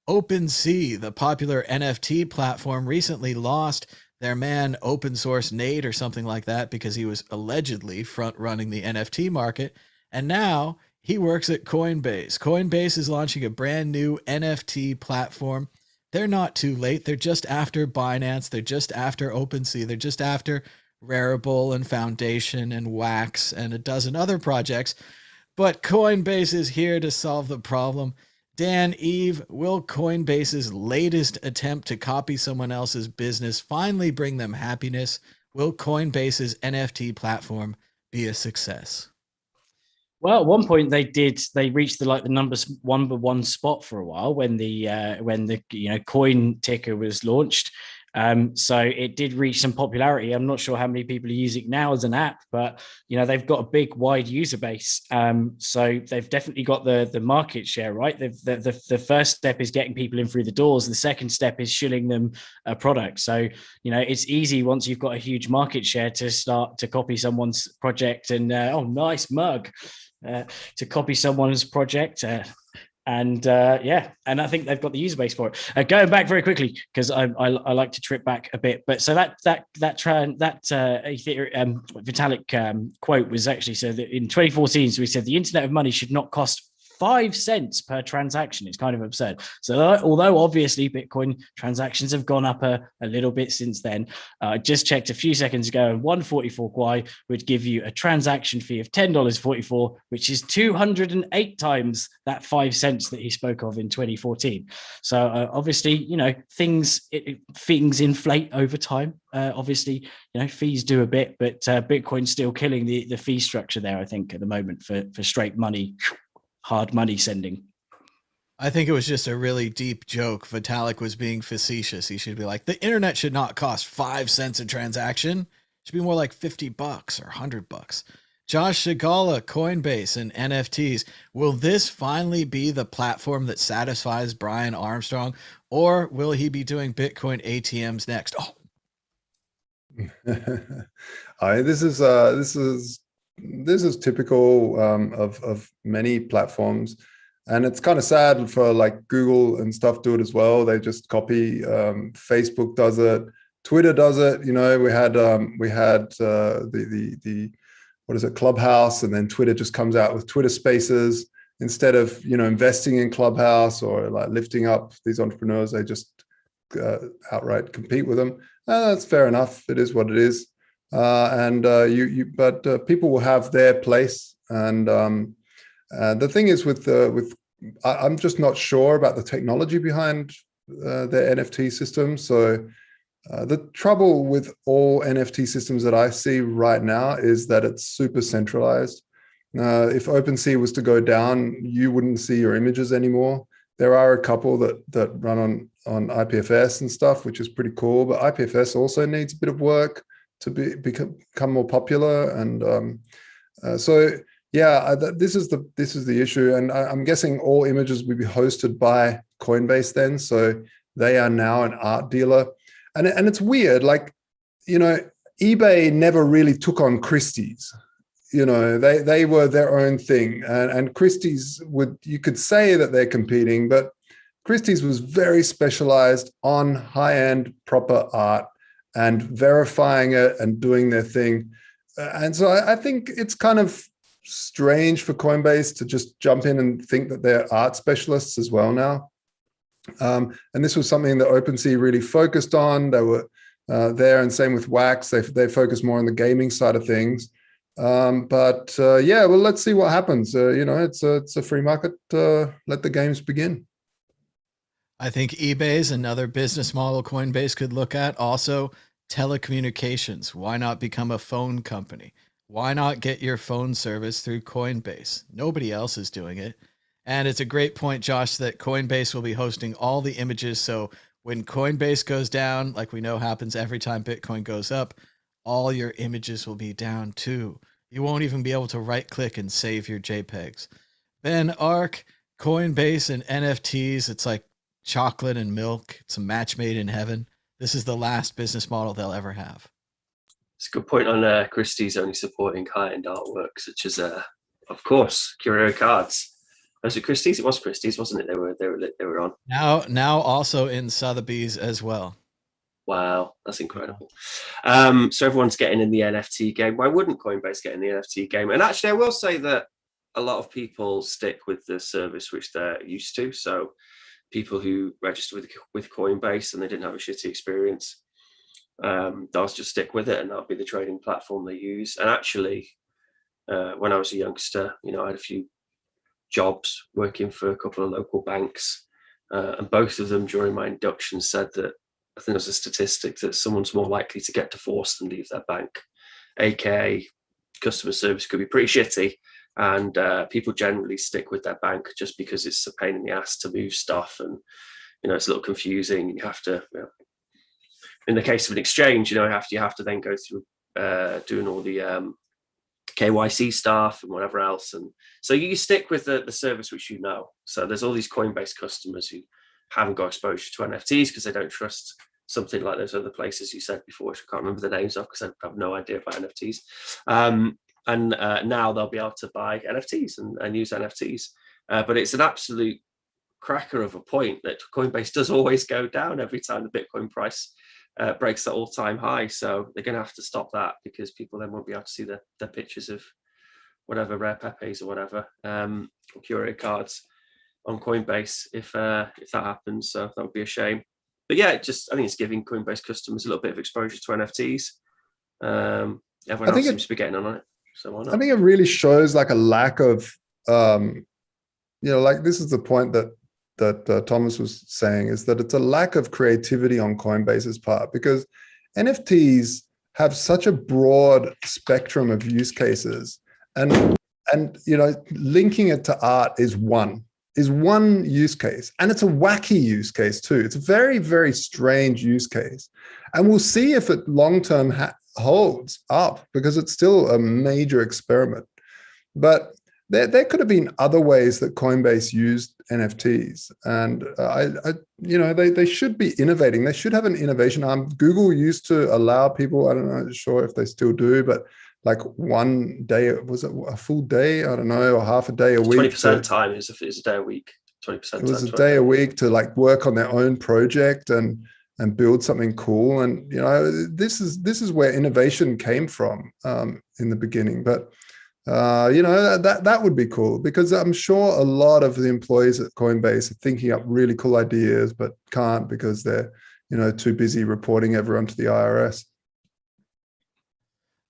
OpenSea, the popular NFT platform, recently lost their man open source Nate or something like that because he was allegedly front running the NFT market. And now he works at Coinbase. Coinbase is launching a brand new NFT platform. They're not too late. They're just after Binance. They're just after OpenSea. They're just after Rarible and Foundation and Wax and a dozen other projects. But Coinbase is here to solve the problem. Dan, Eve, will Coinbase's latest attempt to copy someone else's business finally bring them happiness? Will Coinbase's NFT platform be a success? Well, at one point they reached the number one spot for a while when the coin ticker was launched. So it did reach some popularity. I'm not sure how many people are using it now as an app, but they've got a big, wide user base. So they've definitely got the market share, right? The first step is getting people in through the doors. The second step is shilling them a product. So it's easy once you've got a huge market share to start to copy someone's project and oh, nice mug. To copy someone's project. And I think they've got the user base for it. Going back very quickly because I like to trip back a bit, but so that Vitalik quote was actually so that in 2014, so we said the Internet of Money should not cost 5 cents per transaction. It's kind of absurd. So although obviously Bitcoin transactions have gone up a little bit since then, I just checked a few seconds ago, and 144 Kwai would give you a transaction fee of $10.44, which is 208 times that 5 cents that he spoke of in 2014. So obviously, things inflate over time. Obviously, fees do a bit, but Bitcoin's still killing the fee structure there, I think, at the moment for straight money. Hard money sending. I think it was just a really deep joke. Vitalik was being facetious. He should be like, the internet should not cost 5 cents a transaction. It should be more like $50 or $100. Josh Shigala, Coinbase and NFTs. Will this finally be the platform that satisfies Brian Armstrong, or will he be doing Bitcoin ATMs next? This is typical of many platforms, and it's kind of sad for like Google and stuff do it as well. They just copy. Facebook does it. Twitter does it. We had the what is it, Clubhouse, and then Twitter just comes out with Twitter Spaces instead of investing in Clubhouse or like lifting up these entrepreneurs. They just outright compete with them. That's fair enough. It is what it is. But people will have their place. And the thing is I'm just not sure about the technology behind their NFT system. So the trouble with all NFT systems that I see right now is that it's super centralized. If OpenSea was to go down, you wouldn't see your images anymore. There are a couple that run on IPFS and stuff, which is pretty cool. But IPFS also needs a bit of work to become more popular. And this is the issue. And I'm guessing all images will be hosted by Coinbase then. So they are now an art dealer. And it's weird, like, eBay never really took on Christie's. They were their own thing, and Christie's you could say that they're competing, but Christie's was very specialized on high-end proper art and verifying it and doing their thing. And so I think it's kind of strange for Coinbase to just jump in and think that they're art specialists as well now. And this was something that OpenSea really focused on. They were there, and same with Wax. They focus more on the gaming side of things. Well, let's see what happens. It's a free market. Let the games begin. I think eBay is another business model Coinbase could look at. Also, telecommunications. Why not become a phone company? Why not get your phone service through Coinbase? Nobody else is doing it. And it's a great point, Josh, that Coinbase will be hosting all the images. So when Coinbase goes down, like we know happens every time Bitcoin goes up, all your images will be down too. You won't even be able to right click and save your JPEGs. Ben, ARK, Coinbase, and NFTs, it's like chocolate and milk. It's a match made in heaven. This is the last business model they'll ever have. It's a good point on Christie's only supporting high-end artwork, such as, of course, Curio cards. Was it Christie's? It was Christie's, wasn't it? They were on. Now also in Sotheby's as well. Wow, that's incredible. So everyone's getting in the NFT game. Why wouldn't Coinbase get in the NFT game? And actually, I will say that a lot of people stick with the service which they're used to. So people who register with Coinbase and they didn't have a shitty experience, they'll just stick with it, and that'll be the trading platform they use. And actually, when I was a youngster, I had a few jobs working for a couple of local banks, and both of them during my induction said that I think there's a statistic that someone's more likely to get divorced than leave their bank, aka customer service could be pretty shitty, and people generally stick with their bank just because it's a pain in the ass to move stuff, and it's a little confusing. You have to, in the case of an exchange, you have to then go through doing all the KYC stuff and whatever else, and so you stick with the service which So there's all these Coinbase customers who haven't got exposure to NFTs because they don't trust something like those other places you said before, which I can't remember the names of because I have no idea about NFTs. And now they'll be able to buy NFTs and use NFTs. But it's an absolute cracker of a point that Coinbase does always go down every time the Bitcoin price breaks that all-time high. So they're going to have to stop that because people then won't be able to see the pictures of whatever rare Pepes or whatever, or Curio cards on Coinbase if that happens. So that would be a shame. But yeah, I think it's giving Coinbase customers a little bit of exposure to NFTs. Everyone else seems to be getting on it. So why not? I think it really shows like a lack of, like this is the point that Thomas was saying, is that it's a lack of creativity on Coinbase's part, because NFTs have such a broad spectrum of use cases, and linking it to art is one use case, and it's a wacky use case too. It's a very, very strange use case, and we'll see if it long-term holds up, because it's still a major experiment. But there could have been other ways that Coinbase used NFTs, and they should be innovating. They should have an innovation arm. Google used to allow people, I don't know, sure if they still do, but like one day, was it a full day? I don't know, or half a day a week. 20% time is a day a week. 20%. It was a day a week to like work on their own project and build something cool. And this is where innovation came from in the beginning. But that would be cool, because I'm sure a lot of the employees at Coinbase are thinking up really cool ideas, but can't because they're too busy reporting everyone to the IRS.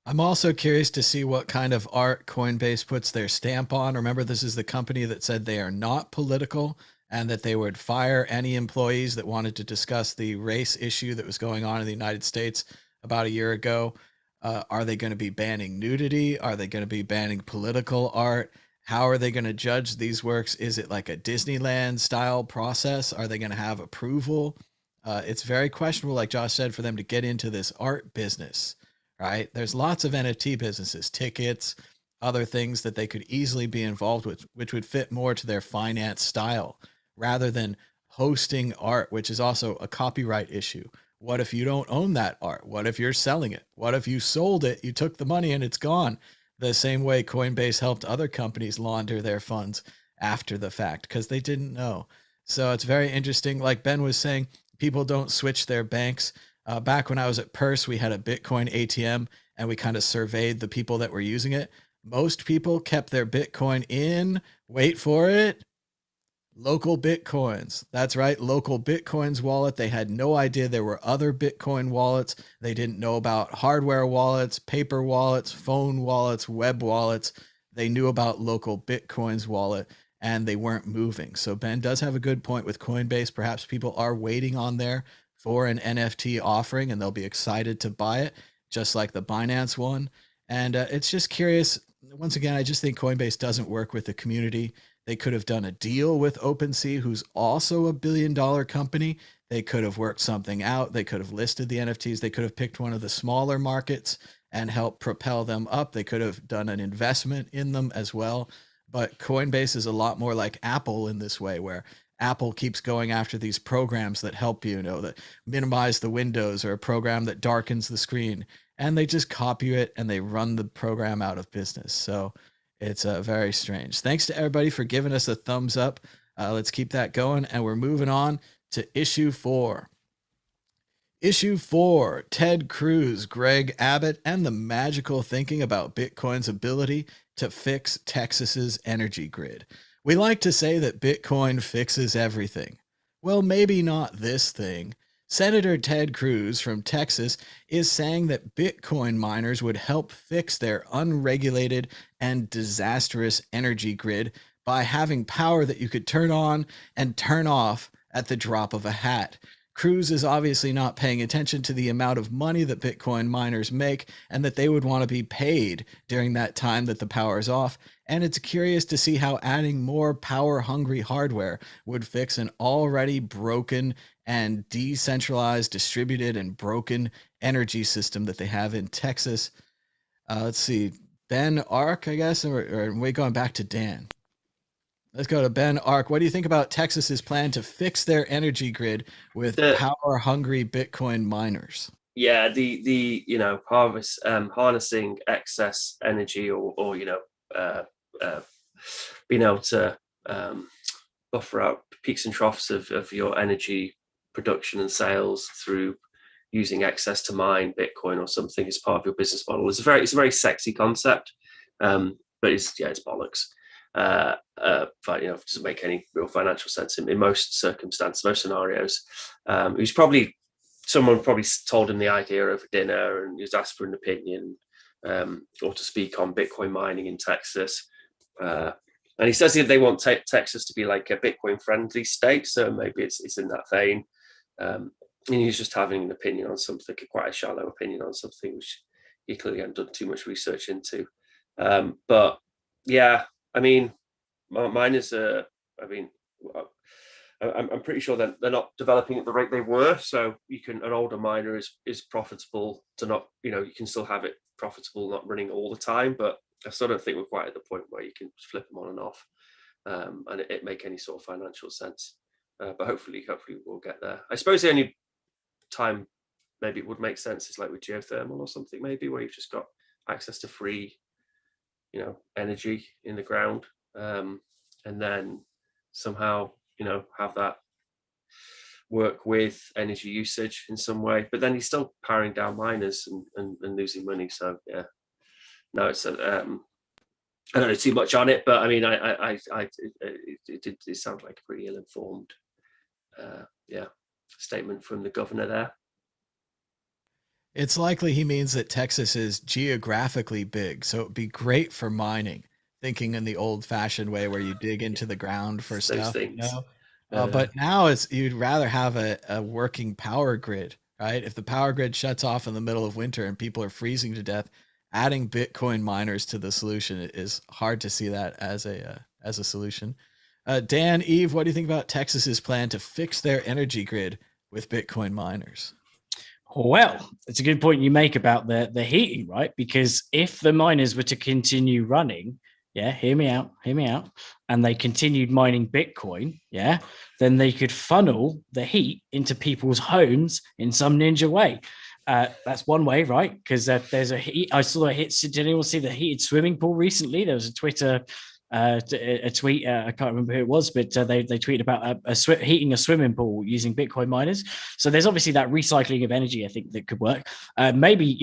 I'm also curious to see what kind of art Coinbase puts their stamp on. Remember, this is the company that said they are not political and that they would fire any employees that wanted to discuss the race issue that was going on in the United States about a year ago. Are they going to be banning nudity? Are they going to be banning political art? How are they going to judge these works? Is it like a Disneyland style process? Are they going to have approval? It's very questionable, like Josh said, for them to get into this art business, right? There's lots of NFT businesses, tickets, other things that they could easily be involved with, which would fit more to their finance style rather than hosting art, which is also a copyright issue. What if you don't own that art? What if you're selling it? What if you sold it, you took the money and it's gone? The same way Coinbase helped other companies launder their funds after the fact because they didn't know. So it's very interesting. Like Ben was saying, people don't switch their banks. Back when I was at Purse, we had a Bitcoin ATM and we kind of surveyed the people that were using it. Most people kept their Bitcoin in, wait for it, local Bitcoins. That's right, local Bitcoins wallet. They had no idea there were other Bitcoin wallets. They didn't know about hardware wallets, paper wallets, phone wallets, web wallets. They knew about local Bitcoins wallet and they weren't moving. So Ben does have a good point with Coinbase. Perhaps people are waiting on there for an NFT offering and they'll be excited to buy it, just like the Binance one. And it's just curious. Once again, I just think Coinbase doesn't work with the community. They could have done a deal with OpenSea, who's also a billion-dollar company. They could have worked something out. They could have listed the NFTs. They could have picked one of the smaller markets and helped propel them up. They could have done an investment in them as well. But Coinbase is a lot more like Apple in this way, where Apple keeps going after these programs that help you, that minimize the windows or a program that darkens the screen. And they just copy it and they run the program out of business. So it's very strange. Thanks to everybody for giving us a thumbs up. Let's keep that going. And we're moving on to issue 4. Issue 4, Ted Cruz, Greg Abbott, and the magical thinking about Bitcoin's ability to fix Texas's energy grid. We like to say that Bitcoin fixes everything. Well, maybe not this thing. Senator Ted Cruz from Texas is saying that Bitcoin miners would help fix their unregulated and disastrous energy grid by having power that you could turn on and turn off at the drop of a hat. Cruz is obviously not paying attention to the amount of money that Bitcoin miners make and that they would want to be paid during that time that the power is off. And it's curious to see how adding more power-hungry hardware would fix an already broken and decentralized, distributed, and broken energy system that they have in Texas. Let's see, Ben Ark, I guess, or we're going back to Dan. Let's go to Ben Ark. What do you think about Texas's plan to fix their energy grid with power-hungry Bitcoin miners? Yeah, the harnessing excess energy or being able to buffer out peaks and troughs of your energy production and sales through using excess to mine Bitcoin or something as part of your business model. It's a very sexy concept, but it's bollocks. But it doesn't make any real financial sense in most circumstances, most scenarios. Someone probably told him the idea over dinner and he was asked for an opinion or to speak on Bitcoin mining in Texas. And he says that they want Texas to be like a Bitcoin friendly state, so maybe it's in that vein. And he's just having an opinion on something, quite a shallow opinion on something which he clearly hadn't done too much research into. But yeah, I mean, miners are, I'm pretty sure that they're not developing at the rate they were. So an older miner is profitable to not, you can still have it profitable, not running all the time. But I still don't think we're quite at the point where you can flip them on and off and it make any sort of financial sense. But hopefully we'll get there. I suppose the only time maybe it would make sense is like with geothermal or something, maybe where you've just got access to free, energy in the ground, and then somehow, have that work with energy usage in some way. But then he's still powering down miners and losing money. So yeah, no, it's I don't know too much on it, but I mean, it sounds like a pretty ill-informed, statement from the governor there. It's likely he means that Texas is geographically big, so it'd be great for mining, thinking in the old-fashioned way where you dig into the ground for Those stuff, things. But now you'd rather have a working power grid, right? If the power grid shuts off in the middle of winter and people are freezing to death, adding Bitcoin miners to the solution is hard to see that as a solution. Dan, Eve, what do you think about Texas's plan to fix their energy grid with Bitcoin miners? Well, it's a good point you make about the heating, right? Because if the miners were to continue running, hear me out, and they continued mining Bitcoin, then they could funnel the heat into people's homes in some ninja way. That's one way, right? Because there's a heat. I saw a hit. Did anyone see the heated swimming pool recently? There was a Twitter a tweet. I can't remember who it was, but they tweeted about heating a swimming pool using Bitcoin miners. So there's obviously that recycling of energy, I think, that could work. Maybe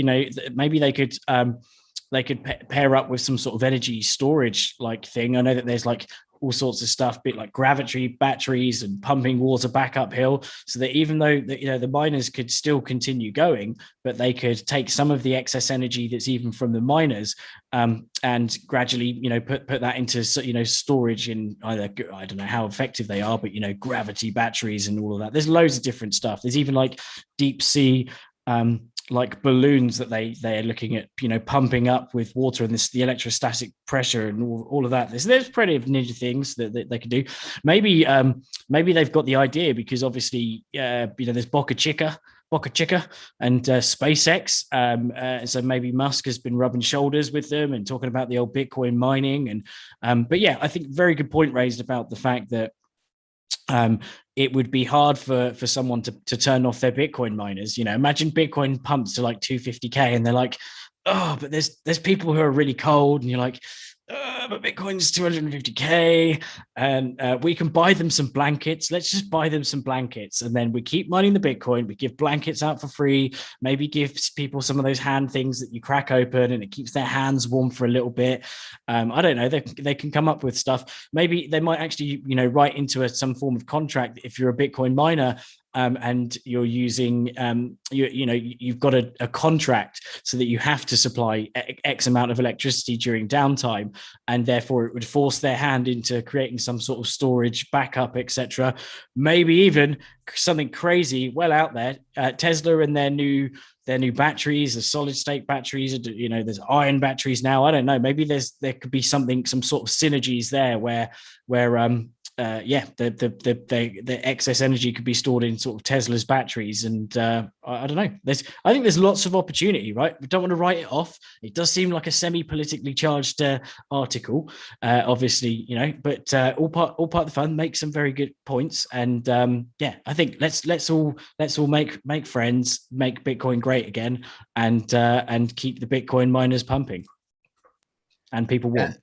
they could pair up with some sort of energy storage like thing. I know that there's like all sorts of stuff, bit like gravity batteries and pumping water back uphill, so that even though the miners could still continue going, but they could take some of the excess energy that's even from the miners and gradually put that into storage in either, I don't know how effective they are, but gravity batteries and all of that. There's loads of different stuff. There's even like deep sea like balloons that they're looking at, pumping up with water and the electrostatic pressure and all of that. There's plenty of ninja things that they can do. Maybe they've got the idea because obviously, there's Boca Chica and SpaceX. So maybe Musk has been rubbing shoulders with them and talking about the old Bitcoin mining. But I think very good point raised about the fact that it would be hard for someone to turn off their Bitcoin miners. Imagine Bitcoin pumps to like 250K and they're like, oh, but there's people who are really cold, and you're like, but Bitcoin's 250K and we can buy them some blankets. Let's just buy them some blankets. And then we keep mining the Bitcoin. We give blankets out for free, maybe give people some of those hand things that you crack open and it keeps their hands warm for a little bit. I don't know. They can come up with stuff. Maybe they might actually, write into some form of contract if you're a Bitcoin miner. And you're using, you've got a contract so that you have to supply X amount of electricity during downtime, and therefore it would force their hand into creating some sort of storage backup, etc. Maybe even something crazy well out there. Tesla and their new batteries, the solid state batteries, there's iron batteries now. I don't know. Maybe there could be some sort of synergies there where the excess energy could be stored in sort of Tesla's batteries, and I don't know. I think there's lots of opportunity, right? We don't want to write it off. It does seem like a semi-politically charged article, obviously, but all part of the fun. Make some very good points, and I think let's all make friends, make Bitcoin great again, and keep the Bitcoin miners pumping and people warm.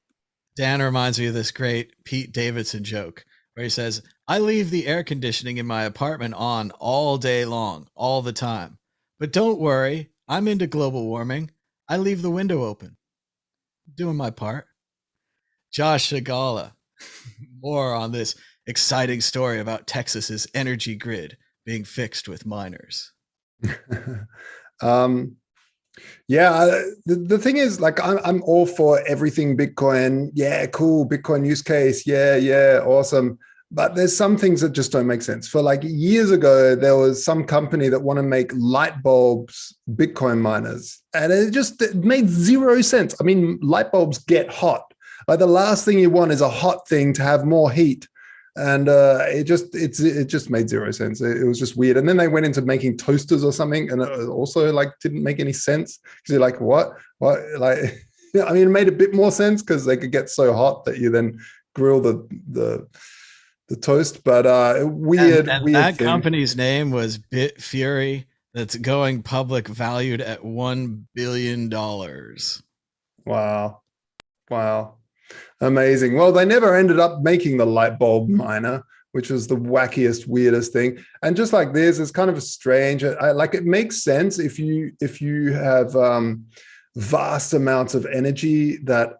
Dan reminds me of this great Pete Davidson joke where he says, I leave the air conditioning in my apartment on all day long, all the time. But don't worry, I'm into global warming. I leave the window open. Doing my part. Josh Shigala, more on this exciting story about Texas's energy grid being fixed with miners. The thing is, like, I'm all for everything Bitcoin. Yeah, cool. Bitcoin use case. Yeah, awesome. But there's some things that just don't make sense. For like years ago, there was some company that want to make light bulbs Bitcoin miners, and it made zero sense. I mean, light bulbs get hot. Like the last thing you want is a hot thing to have more heat. And it just made zero sense. It was just weird. And then they went into making toasters or something, and it also like didn't make any sense because you're like, what? Like, I mean, it made a bit more sense because they could get so hot that you then grill the toast. But weird. That thing. Company's name was Bitfury. That's going public, valued at $1 billion. Wow. Amazing. Well, they never ended up making the light bulb miner, which was the wackiest, weirdest thing. And just like this, it's kind of a strange. It makes sense if you have vast amounts of energy that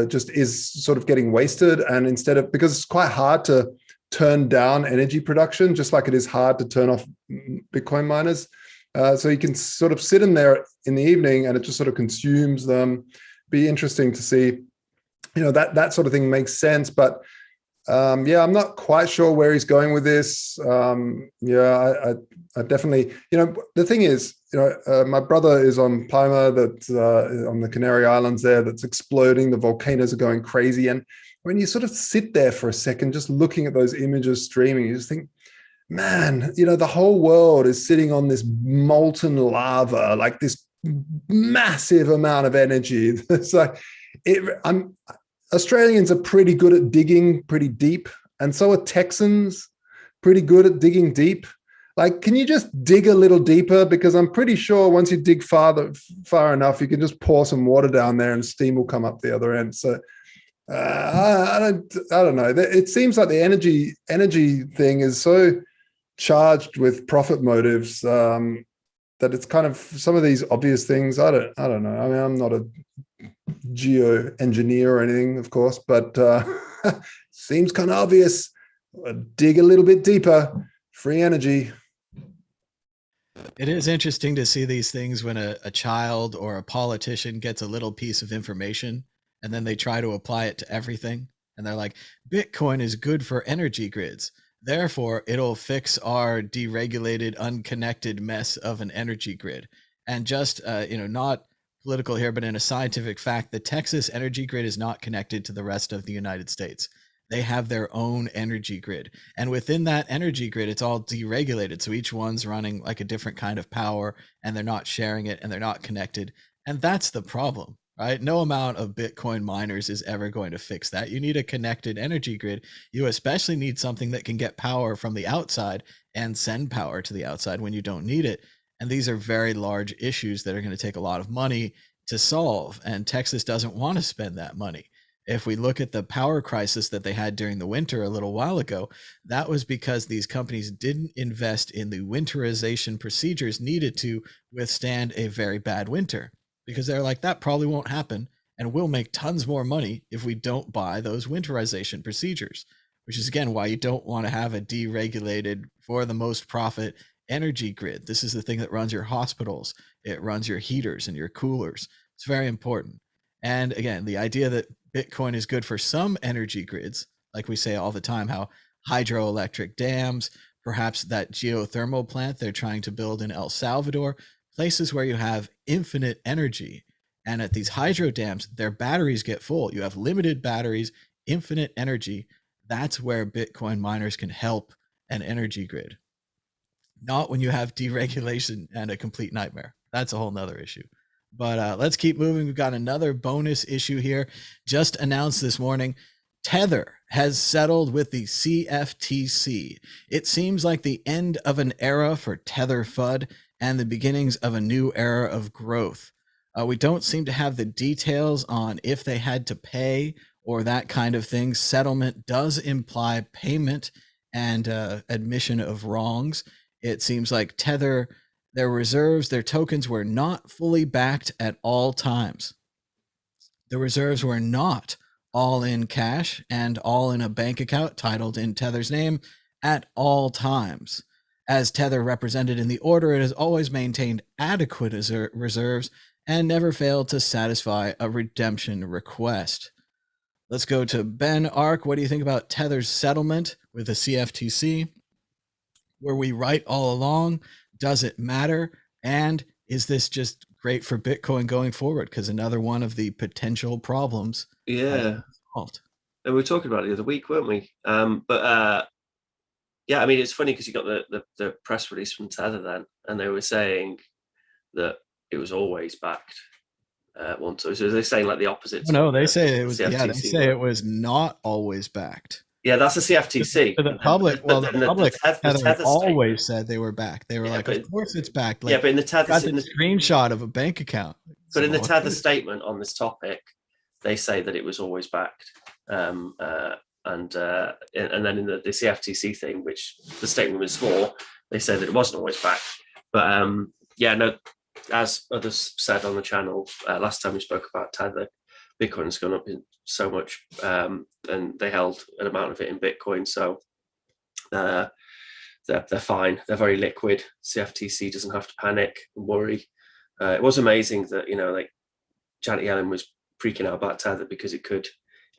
just is sort of getting wasted, and instead of, because it's quite hard to turn down energy production, just like it is hard to turn off Bitcoin miners. So you can sort of sit in there in the evening and it just sort of consumes them. Be interesting to see, that sort of thing makes sense. But yeah, I'm not quite sure where he's going with this. I definitely, the thing is, my brother is on Palma, that's on the Canary Islands there, that's exploding. The volcanoes are going crazy. And when you sort of sit there for a second, just looking at those images streaming, you just think, man, the whole world is sitting on this molten lava, like this massive amount of energy. It's like, Australians are pretty good at digging pretty deep, and so are Texans pretty good at digging deep. Like, can you just dig a little deeper? Because I'm pretty sure once you dig far enough, you can just pour some water down there and steam will come up the other end. So I don't know. It seems like the energy thing is so charged with profit motives that it's kind of some of these obvious things. I don't know. I mean, I'm not a geoengineer or anything, of course, but seems kind of obvious. Dig a little bit deeper, free energy. It is interesting to see these things when a child or a politician gets a little piece of information and then they try to apply it to everything. And they're like, Bitcoin is good for energy grids. Therefore, it'll fix our deregulated, unconnected mess of an energy grid. And just, not political here, but in a scientific fact, the Texas energy grid is not connected to the rest of the United States. They have their own energy grid. And within that energy grid, it's all deregulated. So each one's running like a different kind of power, and they're not sharing it and they're not connected. And that's the problem, right? No amount of Bitcoin miners is ever going to fix that. You need a connected energy grid. You especially need something that can get power from the outside and send power to the outside when you don't need it. And these are very large issues that are going to take a lot of money to solve. And Texas doesn't want to spend that money. If we look at the power crisis that they had during the winter a little while ago, that was because these companies didn't invest in the winterization procedures needed to withstand a very bad winter, because they're like, that probably won't happen. And we'll make tons more money if we don't buy those winterization procedures, which is, again, why you don't want to have a deregulated, for the most profit energy grid. This is the thing that runs your hospitals. It runs your heaters and your coolers. It's very important. And again, the idea that Bitcoin is good for some energy grids, like we say all the time, how hydroelectric dams, perhaps that geothermal plant they're trying to build in El Salvador, places where you have infinite energy. And at these hydro dams, their batteries get full. You have limited batteries, infinite energy. That's where Bitcoin miners can help an energy grid. Not when you have deregulation and a complete nightmare. That's a whole nother issue. But let's keep moving. We've got another bonus issue here. Just announced this morning, Tether has settled with the Cftc. It seems like the end of an era for Tether FUD and the beginnings of a new era of growth. We don't seem to have the details on if they had to pay or that kind of thing. Settlement does imply payment and admission of wrongs. It seems like Tether, their reserves, their tokens were not fully backed at all times. The reserves were not all in cash and all in a bank account titled in Tether's name at all times. As Tether represented in the order, it has always maintained adequate reserves and never failed to satisfy a redemption request. Let's go to Ben Ark. What do you think about Tether's settlement with the Cftc? Were we right all along? Does it matter? And is this just great for Bitcoin going forward? Because another one of the potential problems. Yeah. And we were talking about it the other week, weren't we? Yeah, I mean, it's funny because you got the press release from Tether then, and they were saying that it was always backed. So they're saying like the opposite. No, they say it was. CFTC, yeah, they say it was not always backed. Yeah, that's the CFTC. For the public, the public Tether always said they were backed. They were like, of course it's backed. Like, yeah, but in the Tether, got the screenshot of a bank account. But in the Tether statement on this topic, they say that it was always backed. And then in the CFTC thing, which the statement was for, they said that it wasn't always backed. But yeah, no, as others said on the channel last time we spoke about Tether, Bitcoin has gone up in so much, and they held an amount of it in Bitcoin. So they're fine. They're very liquid. Cftc doesn't have to panic and worry. It was amazing that, like Janet Yellen was freaking out about Tether because it could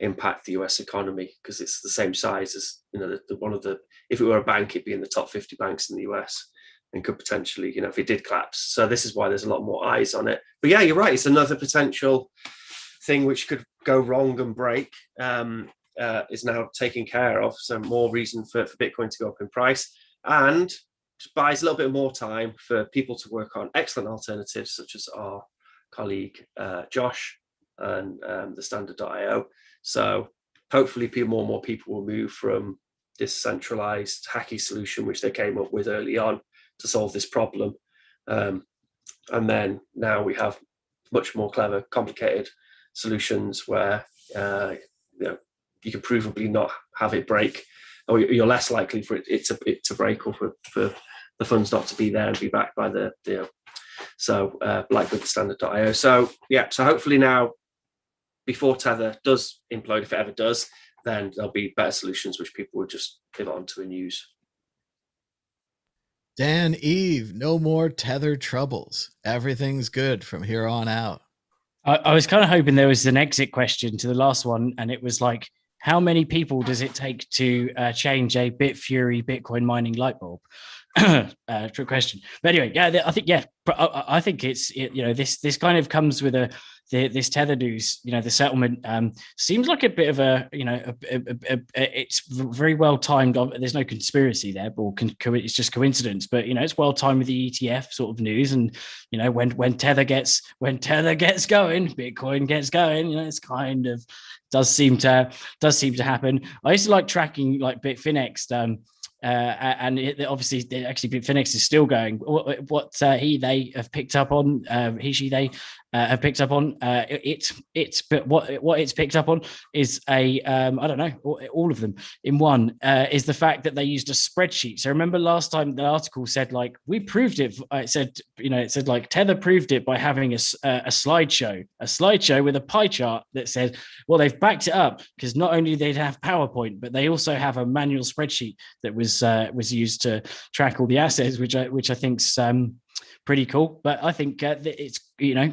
impact the US economy, because it's the same size as, if it were a bank, it'd be in the top 50 banks in the US and could potentially, if it did collapse. So this is why there's a lot more eyes on it. But yeah, you're right. It's another potential thing which could go wrong and break, is now taken care of. So more reason for Bitcoin to go up in price, and just buys a little bit more time for people to work on excellent alternatives, such as our colleague Josh and the Standard.io. So hopefully more and more people will move from this centralized hacky solution, which they came up with early on to solve this problem. And then now we have much more clever, complicated solutions where you can provably not have it break, or you're less likely for it to break, or for the funds not to be there and be backed by the like with the Standard.io. So yeah, so hopefully now, before Tether does implode, if it ever does, then there'll be better solutions which people would just pivot onto and use. Dan Eve, no more Tether troubles. Everything's good from here on out. I was kind of hoping there was an exit question to the last one, and it was like, how many people does it take to change a Bitfury Bitcoin mining light bulb? Trick question. But anyway, I think it's this kind of comes with this Tether news. The settlement seems like a bit of it's very well timed. There's no conspiracy there, but it's just coincidence. But it's well timed with the ETF sort of news, and when Tether gets going, Bitcoin gets going. It's kind of does seem to happen. I used to like tracking like Bitfinex. And obviously, Bitfinex is still going. What they have picked up on, they have picked up on. But what it's picked up on is I don't know, all of them in one, is the fact that they used a spreadsheet. So remember last time the article said like we proved it. It said like Tether proved it by having a slideshow with a pie chart that said, well, they've backed it up because not only did they have PowerPoint, but they also have a manual spreadsheet that was used to track all the assets, which I think's pretty cool. But I think it's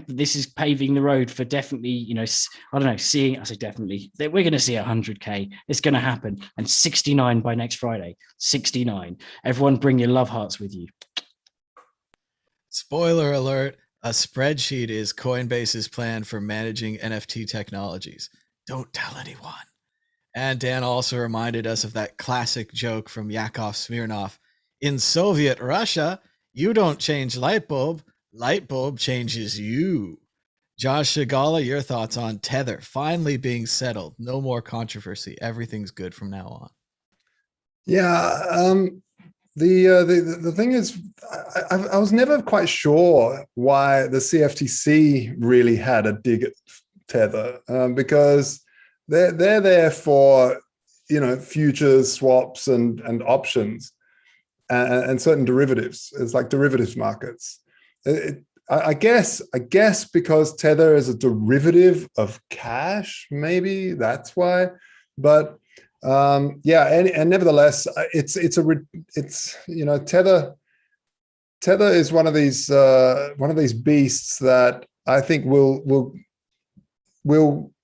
this is paving the road for definitely I don't know, we're going to see 100K. It's going to happen, and 69 by next Friday. 69. Everyone, bring your love hearts with you. Spoiler alert: a spreadsheet is Coinbase's plan for managing NFT technologies. Don't tell anyone. And Dan also reminded us of that classic joke from Yakov Smirnov. In Soviet Russia, you don't change light bulb changes you. Josh Shigala, your thoughts on Tether finally being settled? No more controversy. Everything's good from now on. Yeah. The thing is, I was never quite sure why the CFTC really had a dig at Tether, because they're there for futures, swaps, and options, and certain derivatives. It's like derivatives markets. I guess because Tether is a derivative of cash, maybe that's why. But and nevertheless, Tether is one of these beasts that I think will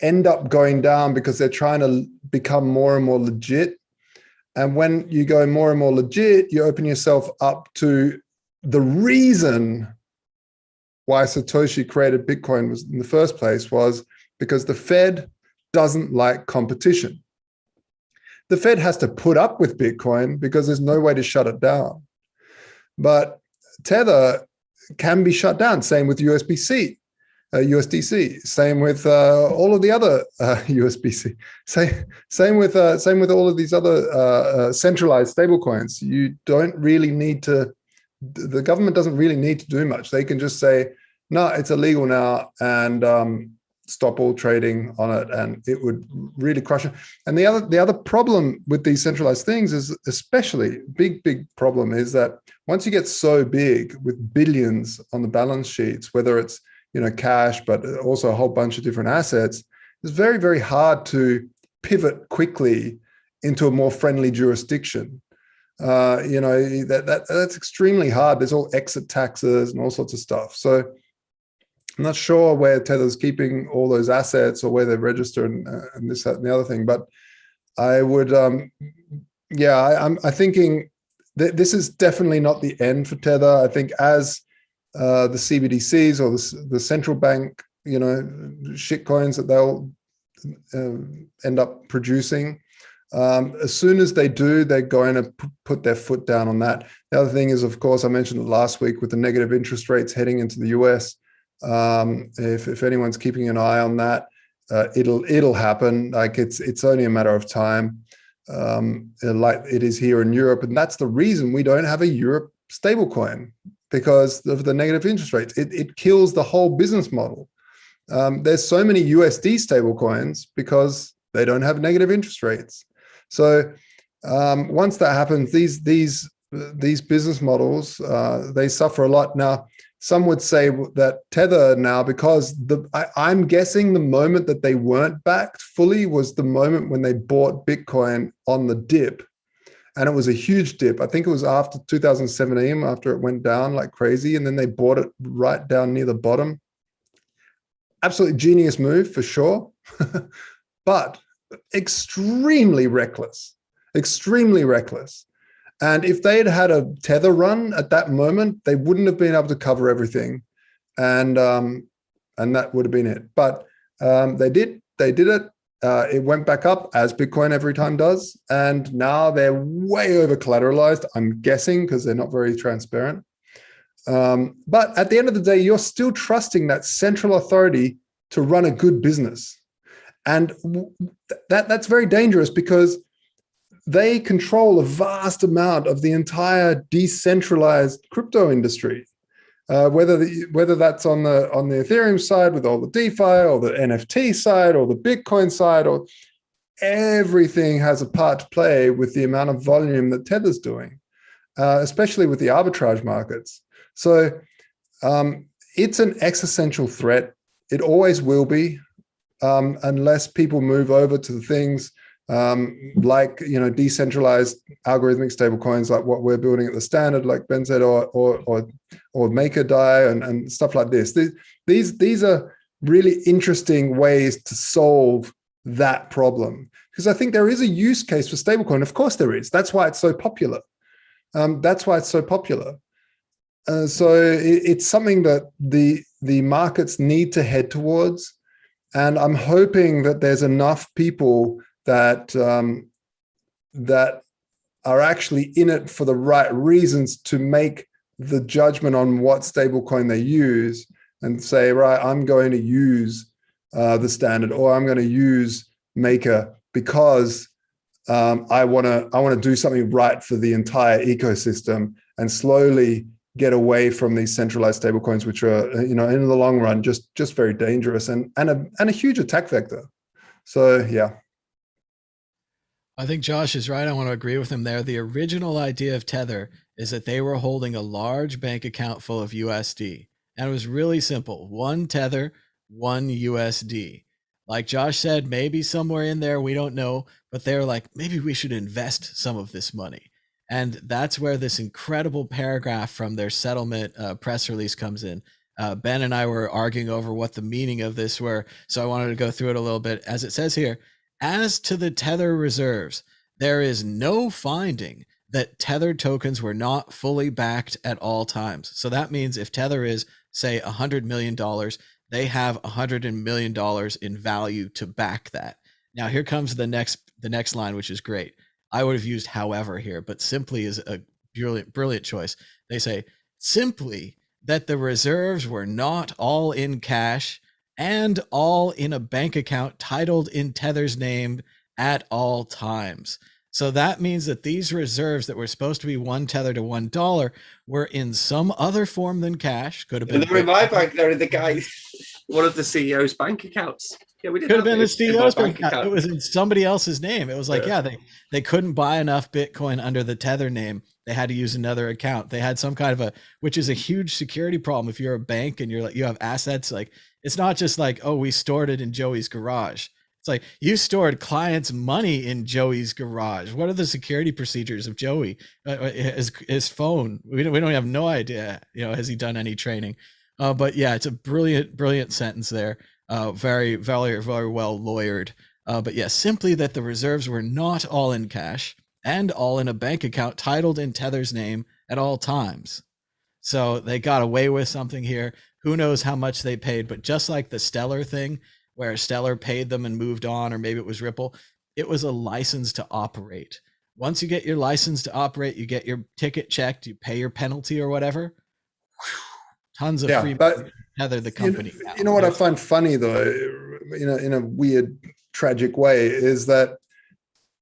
end up going down because they're trying to become more and more legit. And when you go more and more legit, you open yourself up to the reason why Satoshi created Bitcoin was in the first place was because the Fed doesn't like competition. The Fed has to put up with Bitcoin because there's no way to shut it down. But Tether can be shut down. Same with USDC. Same with all of the other USBC. Same with all of these other centralized stablecoins. You don't really need to. The government doesn't really need to do much. They can just say, no, it's illegal now, and stop all trading on it, and it would really crush it. And the other problem with these centralized things is, especially big problem, is that once you get so big with billions on the balance sheets, whether it's cash, but also a whole bunch of different assets, it's very, very hard to pivot quickly into a more friendly jurisdiction. You know, that's extremely hard. There's all exit taxes and all sorts of stuff. So I'm not sure where Tether's keeping all those assets or where they register and this, that, and the other thing. But I would, I'm thinking that this is definitely not the end for Tether. I think as the CBDCs or the central bank, you know, shit coins that they'll end up producing, as soon as they do, they're going to put their foot down on that. The other thing is, of course, I mentioned it last week with the negative interest rates heading into the US. If anyone's keeping an eye on that, it'll happen. Like it's only a matter of time, like it is here in Europe, and that's the reason we don't have a Europe stablecoin, because of the negative interest rates. It kills the whole business model. There's so many USD stablecoins because they don't have negative interest rates. So once that happens, these business models, they suffer a lot. Now, some would say that Tether now, because I'm guessing the moment that they weren't backed fully was the moment when they bought Bitcoin on the dip. And it was a huge dip. I think it was after 2017, after it went down like crazy. And then they bought it right down near the bottom. Absolutely genius move for sure. But extremely reckless, extremely reckless. And if they had a Tether run at that moment, they wouldn't have been able to cover everything. And that would have been it. But they did it. It went back up, as Bitcoin every time does. And now they're way over collateralized, I'm guessing, because they're not very transparent. But at the end of the day, you're still trusting that central authority to run a good business. And that's very dangerous, because they control a vast amount of the entire decentralized crypto industry. Whether that's on the Ethereum side with all the DeFi, or the NFT side, or the Bitcoin side, or everything has a part to play with the amount of volume that Tether's doing, especially with the arbitrage markets. So it's an existential threat. It always will be, unless people move over to the things like, you know, decentralized algorithmic stablecoins like what we're building at the Standard, like Ben said, or MakerDAI and stuff like this. These are really interesting ways to solve that problem, because I think there is a use case for stablecoin. Of course there is. That's why it's so popular. So it's something that the markets need to head towards, and I'm hoping that there's enough people that are actually in it for the right reasons to make the judgment on what stablecoin they use, and say, right, I'm going to use the Standard, or I'm going to use Maker because I want to do something right for the entire ecosystem, and slowly get away from these centralized stablecoins, which are, you know, in the long run, just very dangerous and a huge attack vector. So yeah. I think Josh is right. I want to agree with him there. The original idea of Tether is that they were holding a large bank account full of USD. And it was really simple. One Tether, one USD. Like Josh said, maybe somewhere in there, we don't know, but they're like, maybe we should invest some of this money. And that's where this incredible paragraph from their settlement press release comes in. Ben and I were arguing over what the meaning of this were, so I wanted to go through it a little bit. As it says here, as to the Tether reserves, there is no finding that Tether tokens were not fully backed at all times. So that means if Tether is, say, $100 million, they have $100 million in value to back that. Now here comes the next line, which is great. I would have used however here, but simply is a brilliant choice. They say simply that the reserves were not all in cash and all in a bank account titled in Tether's name at all times. So that means that these reserves that were supposed to be one Tether to $1 were in some other form than cash. Could have been. They're in my bank. They're in the guy, one of the CEO's bank accounts. Yeah, we didn't. Could have been the CEO's bank account. It was in somebody else's name. It was like, they couldn't buy enough Bitcoin under the Tether name. They had to use another account. They had some kind of which is a huge security problem. If you're a bank and you're like, you have assets, like, it's not just like, oh, we stored it in Joey's garage. It's like, you stored clients' money in Joey's garage. What are the security procedures of Joey? His phone. We don't have no idea. Has he done any training? But yeah, it's a brilliant sentence there. Very, very, very well lawyered. But yeah, simply that the reserves were not all in cash and all in a bank account titled in Tether's name at all times. So they got away with something here. Who knows how much they paid, but just like the Stellar thing, where Stellar paid them and moved on, or maybe it was Ripple, it was a license to operate. Once you get your license to operate, you get your ticket checked, you pay your penalty or whatever. Tons of free money. Tether the company. You know what I find funny though, in a weird, tragic way, is that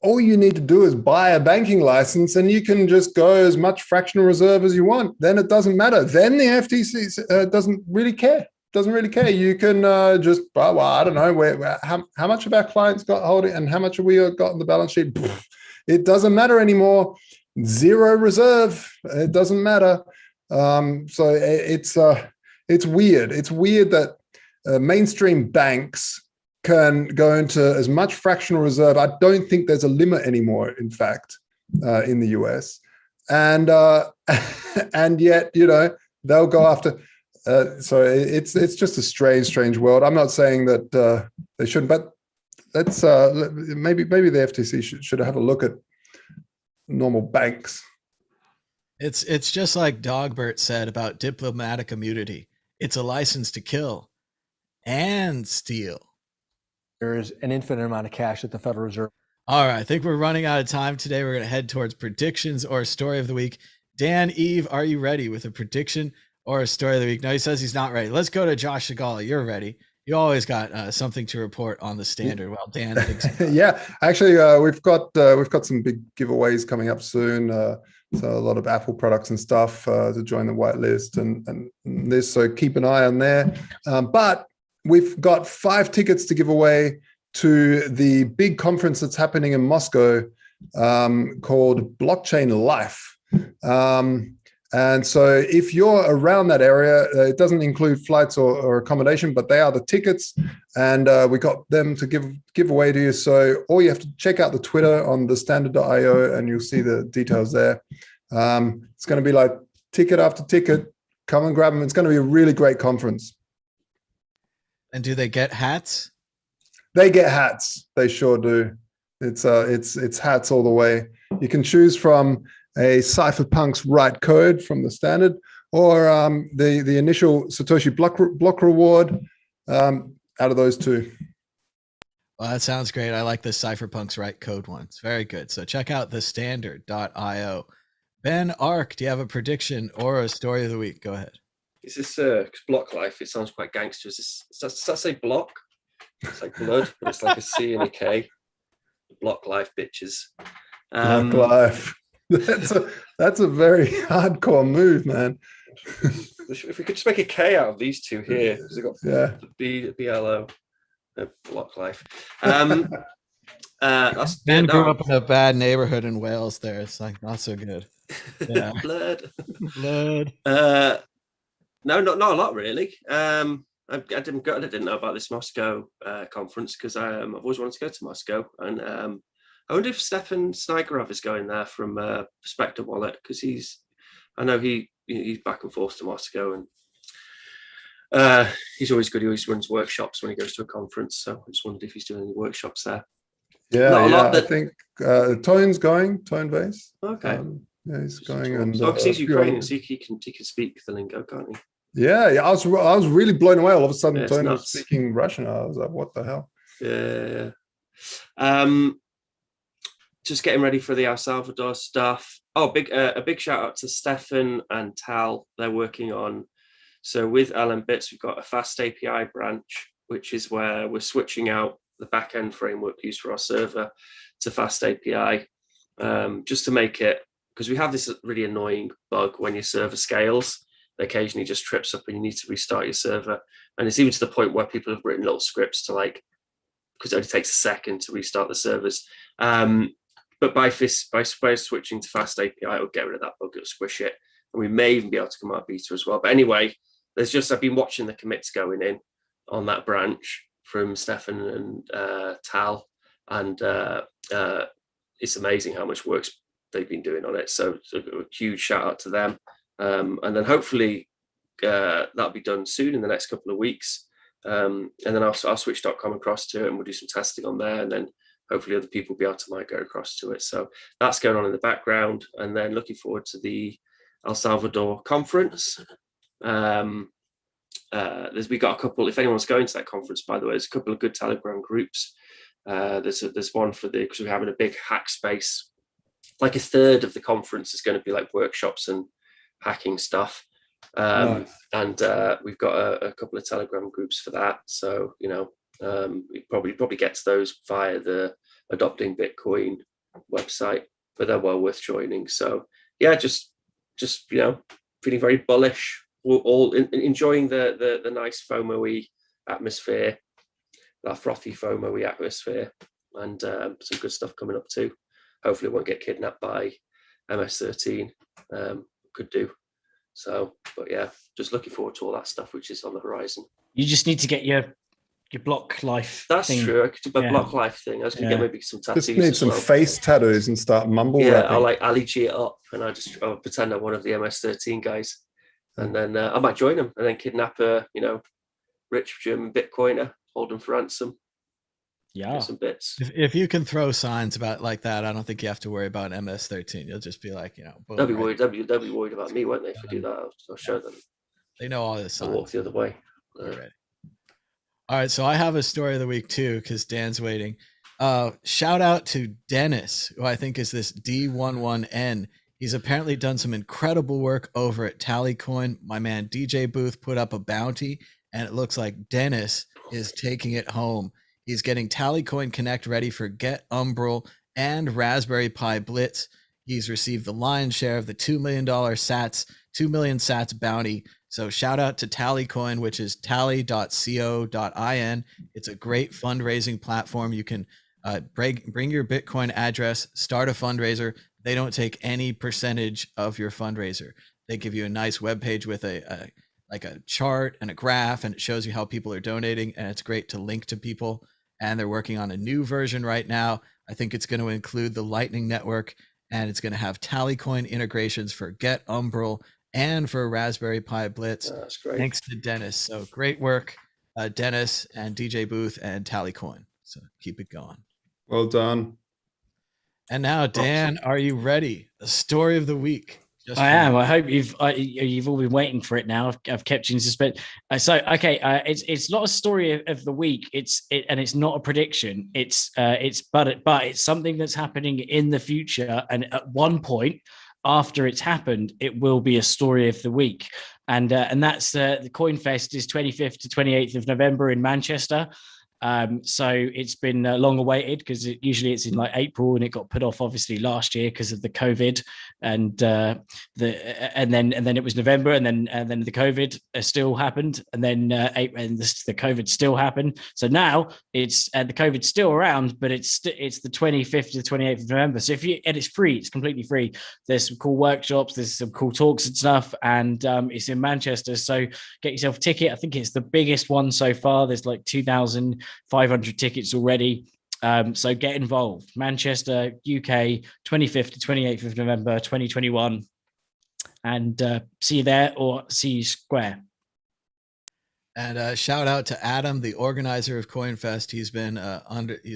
all you need to do is buy a banking license and you can just go as much fractional reserve as you want. Then it doesn't matter. Then the FTC doesn't really care. You can just, well, I don't know how much of our clients got holding and how much have we got on the balance sheet. It doesn't matter anymore. Zero reserve. It doesn't matter. So it's weird. It's weird that mainstream banks can go into as much fractional reserve. I don't think there's a limit anymore, in fact, in the US. And yet, they'll go after. So it's just a strange world. I'm not saying that they shouldn't, but let's maybe the FTC should have a look at normal banks. It's just like Dogbert said about diplomatic immunity. It's a license to kill and steal. There's an infinite amount of cash at the Federal Reserve. All right, I think we're running out of time today. We're going to head towards predictions or story of the week. Dan, Eve, are you ready with a prediction or a story of the week? No, he says he's not ready. Let's go to Josh Segala. You're ready. You always got something to report on the standard. Well, Dan thinks. Yeah, actually, we've got some big giveaways coming up soon. So a lot of Apple products and stuff to join the whitelist and this. So keep an eye on there. But we've got 5 tickets to give away to the big conference that's happening in Moscow called Blockchain Life. And so if you're around that area, it doesn't include flights or accommodation, but they are the tickets. And we got them to give away to you. So all you have to check out the Twitter on thestandard.io and you'll see the details there. It's going to be like ticket after ticket. Come and grab them. It's going to be a really great conference. And do they get hats? They get hats. They sure do. It's hats all the way. You can choose from a Cypherpunks Right Code from the standard, or the initial Satoshi block reward out of those two. Well, that sounds great. I like the Cypherpunks Right Code one. It's very good. So check out thestandard.io. Ben Ark, do you have a prediction or a story of the week? Go ahead. Is this Block Life? It sounds quite gangster. Does that say block? It's like blood, but it's like a C and a K. Block Life, bitches. Block Life. That's a very hardcore move, man. If we could just make a K out of these two here, because they've got the BLO, Block Life. Ben grew up in a bad neighborhood in Wales. There, it's like not so good. Yeah. Blood. No, not a lot really. I didn't know about this Moscow conference because I've always wanted to go to Moscow, and I wonder if Stefan Snigerov is going there from Perspective Wallet, because I know he's back and forth to Moscow, and he's always good. He always runs workshops when he goes to a conference, so I just wondered if he's doing any workshops there. I think Tone's going. Tone Vase. Okay. Yeah, he's going, and because he's Ukrainian, so he can speak the lingo, can't he? Yeah. I was really blown away. All of a sudden, Tone was speaking Russian. I was like, what the hell? Yeah. Just getting ready for the El Salvador stuff. Oh, a big shout out to Stefan and Tal. They're working on. So with LM Bits, we've got a fast API branch, which is where we're switching out the backend framework used for our server to fast API, just to make it, because we have this really annoying bug when your server scales. It occasionally just trips up and you need to restart your server. And it's even to the point where people have written little scripts to because it only takes a second to restart the servers. But by switching to fast API, it'll get rid of that bug, it'll squish it. And we may even be able to come out beta as well. But anyway, I've been watching the commits going in on that branch. from Stefan and Tal, and it's amazing how much work they've been doing on it. So a huge shout out to them. And then hopefully that'll be done soon in the next couple of weeks. And then I'll switch .com across to it, and we'll do some testing on there, and then hopefully other people will be able to migrate across to it. So that's going on in the background, and then looking forward to the El Salvador conference. We got a couple, if anyone's going to that conference, by the way, there's a couple of good Telegram groups. There's one because we're having a big hack space. Like a third of the conference is going to be like workshops and hacking stuff. Nice. And we've got a couple of Telegram groups for that. So, we probably get to those via the Adopting Bitcoin website, but they're well worth joining. So yeah, just feeling very bullish. We're all enjoying the nice FOMO-y atmosphere, that frothy FOMO-y atmosphere, and some good stuff coming up too. Hopefully it won't get kidnapped by MS-13. Could do. So, but yeah, just looking forward to all that stuff which is on the horizon. You just need to get your block life. That's thing. true. I could do my block life thing. I was going to get maybe some tattoos. Just need some face tattoos and start mumble Yeah, rapping. I'll like Ali G it up, and I'll pretend I'm one of the MS-13 guys, and then I might join them, and then kidnap a rich German Bitcoiner, hold them for ransom. Yeah, some bits. If you can throw signs about like that, I don't think you have to worry about MS-13. You'll just be like, boom, they'll be worried. They'll be worried about me, won't they? If I do that, I'll show them. They know all this. I'll walk the other way. All right, so I have a story of the week too, because Dan's waiting. Shout out to Dennis, who I think is this D11N. He's apparently done some incredible work over at Tallycoin. My man DJ Booth put up a bounty, and it looks like Dennis is taking it home. He's getting Tallycoin Connect ready for Get Umbrel and Raspberry Pi Blitz. He's received the lion's share of the $2 million sats, 2 million sats bounty. So shout out to Tallycoin, which is tally.co.in. It's a great fundraising platform. You can bring your Bitcoin address, start a fundraiser. They don't take any percentage of your fundraiser. They give you a nice webpage with a chart and a graph, and it shows you how people are donating, and it's great to link to people. And they're working on a new version right now. I think it's going to include the Lightning Network, and it's going to have Tallycoin integrations for Get Umbrel and for Raspberry Pi Blitz. That's great. Thanks to Dennis. So great work, Dennis and DJ Booth and Tallycoin. So keep it going. Well done. And now, Dan, are you ready? The story of the week. I am. I hope you've all been waiting for it now. I've kept you in suspense. It's not a story of the week. It's not a prediction. But it's something that's happening in the future. And at one point, after it's happened, it will be a story of the week. And that's the CoinFest is 25th to 28th of November in Manchester. So it's been long awaited, because usually it's in like April, and it got put off obviously last year because of the COVID, and then it was November, and then the COVID still happened, and then the COVID still happened. So now it's the COVID's still around, but it's the 25th to the 28th of November. So and it's free, it's completely free. There's some cool workshops, there's some cool talks and stuff, and it's in Manchester. So get yourself a ticket. I think it's the biggest one so far. There's like 2,500 tickets already. So get involved. Manchester, UK, 25th to 28th of November, 2021. And see you there, or see you square. And shout out to Adam, the organizer of CoinFest. He's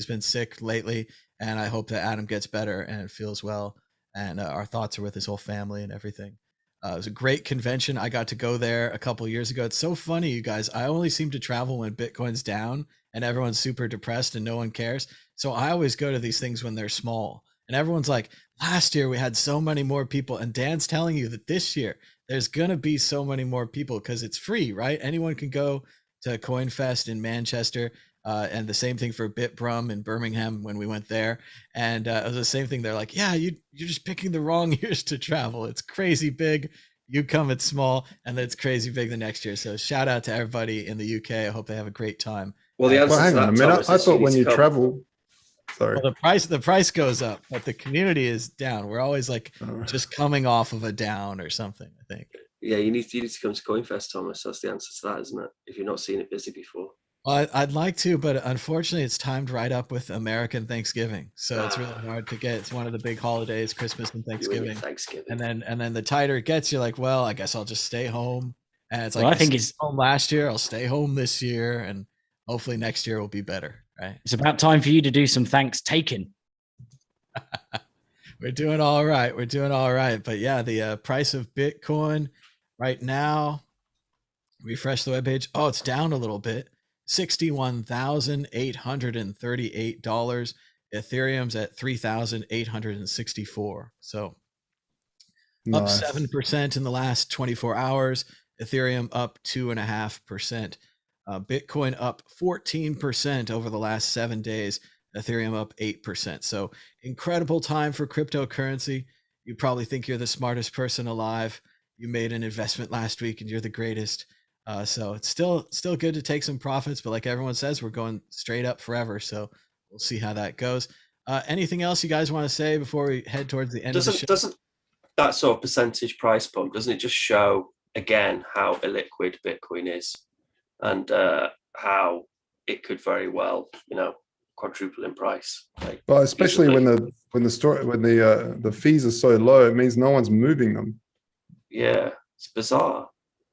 been sick lately, and I hope that Adam gets better and feels well. And our thoughts are with his whole family and everything. It was a great convention. I got to go there a couple of years ago. It's so funny, you guys. I only seem to travel when Bitcoin's down and everyone's super depressed and no one cares. So I always go to these things when they're small. And everyone's like, last year we had so many more people. And Dan's telling you that this year there's going to be so many more people because it's free, right? Anyone can go to CoinFest in Manchester. And the same thing for Bitbrum in Birmingham when we went there. And it was the same thing. They're like, yeah, you're just picking the wrong years to travel. It's crazy big. You come, it's small, and then it's crazy big the next year. So shout out to everybody in the UK. I hope they have a great time. Well, the answer hang to on a that, minute. Thomas, I is thought when you come. travel, sorry. Well, the price goes up, but the community is down. We're always like just coming off of a down or something, I think. Yeah, you need to come to CoinFest, Thomas. That's the answer to that, isn't it? If you're not seen it busy before. Well, I'd like to, but unfortunately, it's timed right up with American Thanksgiving, so it's really Ah, hard to get. It's one of the big holidays, Christmas and you and your Thanksgiving, Thanksgiving. and then the tighter it gets, you're like, well, I guess I'll just stay home. And it's Well, like I I think stayed home last year, I'll stay home this year, and hopefully next year will be better, right? it's about time for you to do some thanks taking. We're doing all right. We're doing all right. But yeah, the price of Bitcoin right now, refresh the webpage. Oh, it's down a little bit. $61,838. Ethereum's at 3,864. So up Nice. 7% in the last 24 hours. Ethereum up 2.5%. Bitcoin up 14% over the last 7 days. Ethereum up 8%. So incredible time for cryptocurrency. You probably think you're the smartest person alive. You made an investment last week and you're the greatest. So it's still good to take some profits, but like everyone says, we're going straight up forever. So we'll see how that goes. Anything else you guys want to say before we head towards the end of the show? Doesn't that sort of percentage price bump, doesn't it just show again how illiquid Bitcoin is, and how it could very well, quadruple in price? Like, Well, especially easily. when the fees are so low, it means no one's moving them. Yeah, it's bizarre.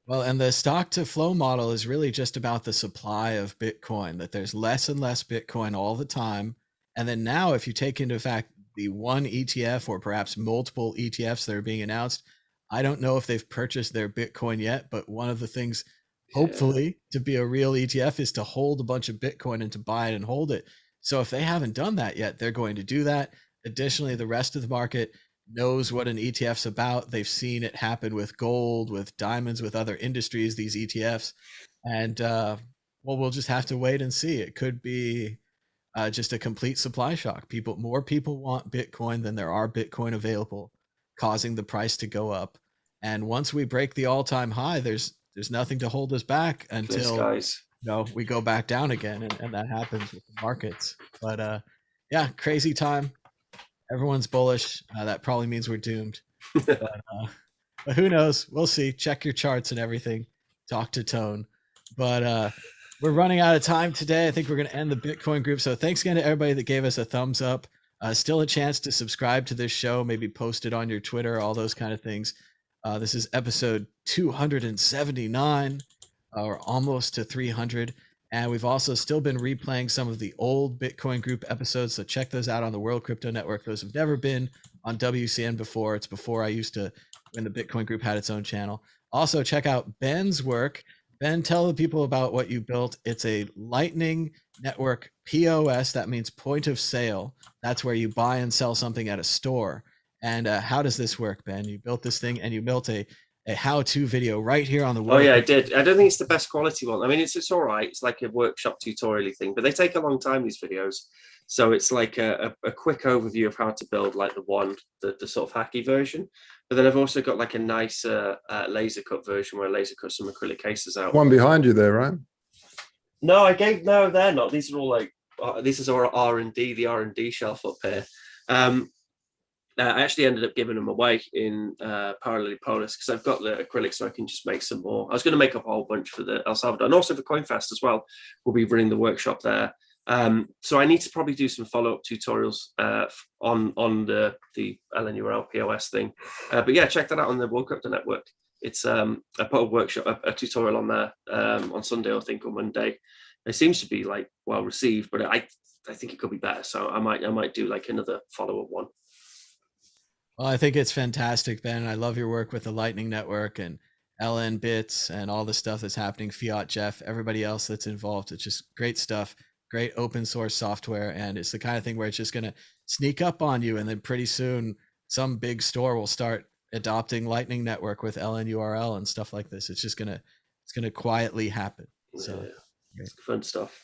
Well, and the stock to flow model is really just about the supply of Bitcoin, that there's less and less Bitcoin all the time. And then now, if you take into fact the one ETF or perhaps multiple ETFs that are being announced, I don't know if they've purchased their Bitcoin yet, but one of the things, hopefully, to be a real ETF is to hold a bunch of Bitcoin and to buy it and hold it. So if they haven't done that yet, they're going to do that. Additionally, the rest of the market knows what an ETF's about. They've seen it happen with gold, with diamonds, with other industries, these ETFs. And well, we'll just have to wait and see. It could be just a complete supply shock. More people want Bitcoin than there are Bitcoin available, causing the price to go up. And once we break the all-time high, there's nothing to hold us back until we go back down again, and that happens with the markets. But yeah, crazy time. Everyone's bullish. That probably means we're doomed. But who knows? We'll see. Check your charts and everything. Talk to Tone. But we're running out of time today. I think we're going to end the Bitcoin group. So thanks again to everybody that gave us a thumbs up. Still a chance to subscribe to this show, maybe post it on your Twitter, all those kind of things. This is episode 279, or almost to 300. And we've also still been replaying some of the old Bitcoin group episodes. So check those out on the World Crypto Network. Those have never been on WCN before. It's before I used to, when the Bitcoin group had its own channel. Also, check out Ben's work. Ben, tell the people about what you built. It's a Lightning Network POS. That means point of sale. That's where you buy and sell something at a store. And how does this work, Ben? You built this thing and you built a how-to video right here on the World. Oh yeah, I did. I don't think it's the best quality one. I mean, it's all right. It's like a workshop tutorial thing, but they take a long time, these videos. So it's like a quick overview of how to build like the sort of hacky version. But then I've also got like a nice laser cut version where I laser cut some acrylic cases out. One behind you there, right? No, they're not. These are all like this is our R&D, the R&D shelf up here. I actually ended up giving them away in Parallel Polis because I've got the acrylic, so I can just make some more. I was going to make up a whole bunch for the El Salvador and also for CoinFest as well. We'll be running the workshop there. So I need to probably do some follow-up tutorials on the LNURL POS thing. But yeah, check that out on the World Crypto Network. It's I put a workshop, a tutorial on there on Sunday, I think, or Monday. It seems to be like well received, but I think it could be better. So I might do like another follow-up one. Well, I think it's fantastic, Ben. I love your work with the Lightning Network and LN Bits and all the stuff that's happening, Fiat Jeff, everybody else that's involved. It's just great stuff, great open source software. And it's the kind of thing where it's just going to sneak up on you. And then pretty soon some big store will start adopting Lightning Network with LNURL and stuff like this. It's going to quietly happen. So yeah, it's fun stuff.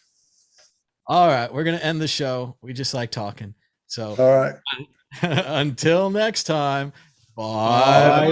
All right. We're going to end the show. We just like talking. So all right. Until next time, bye.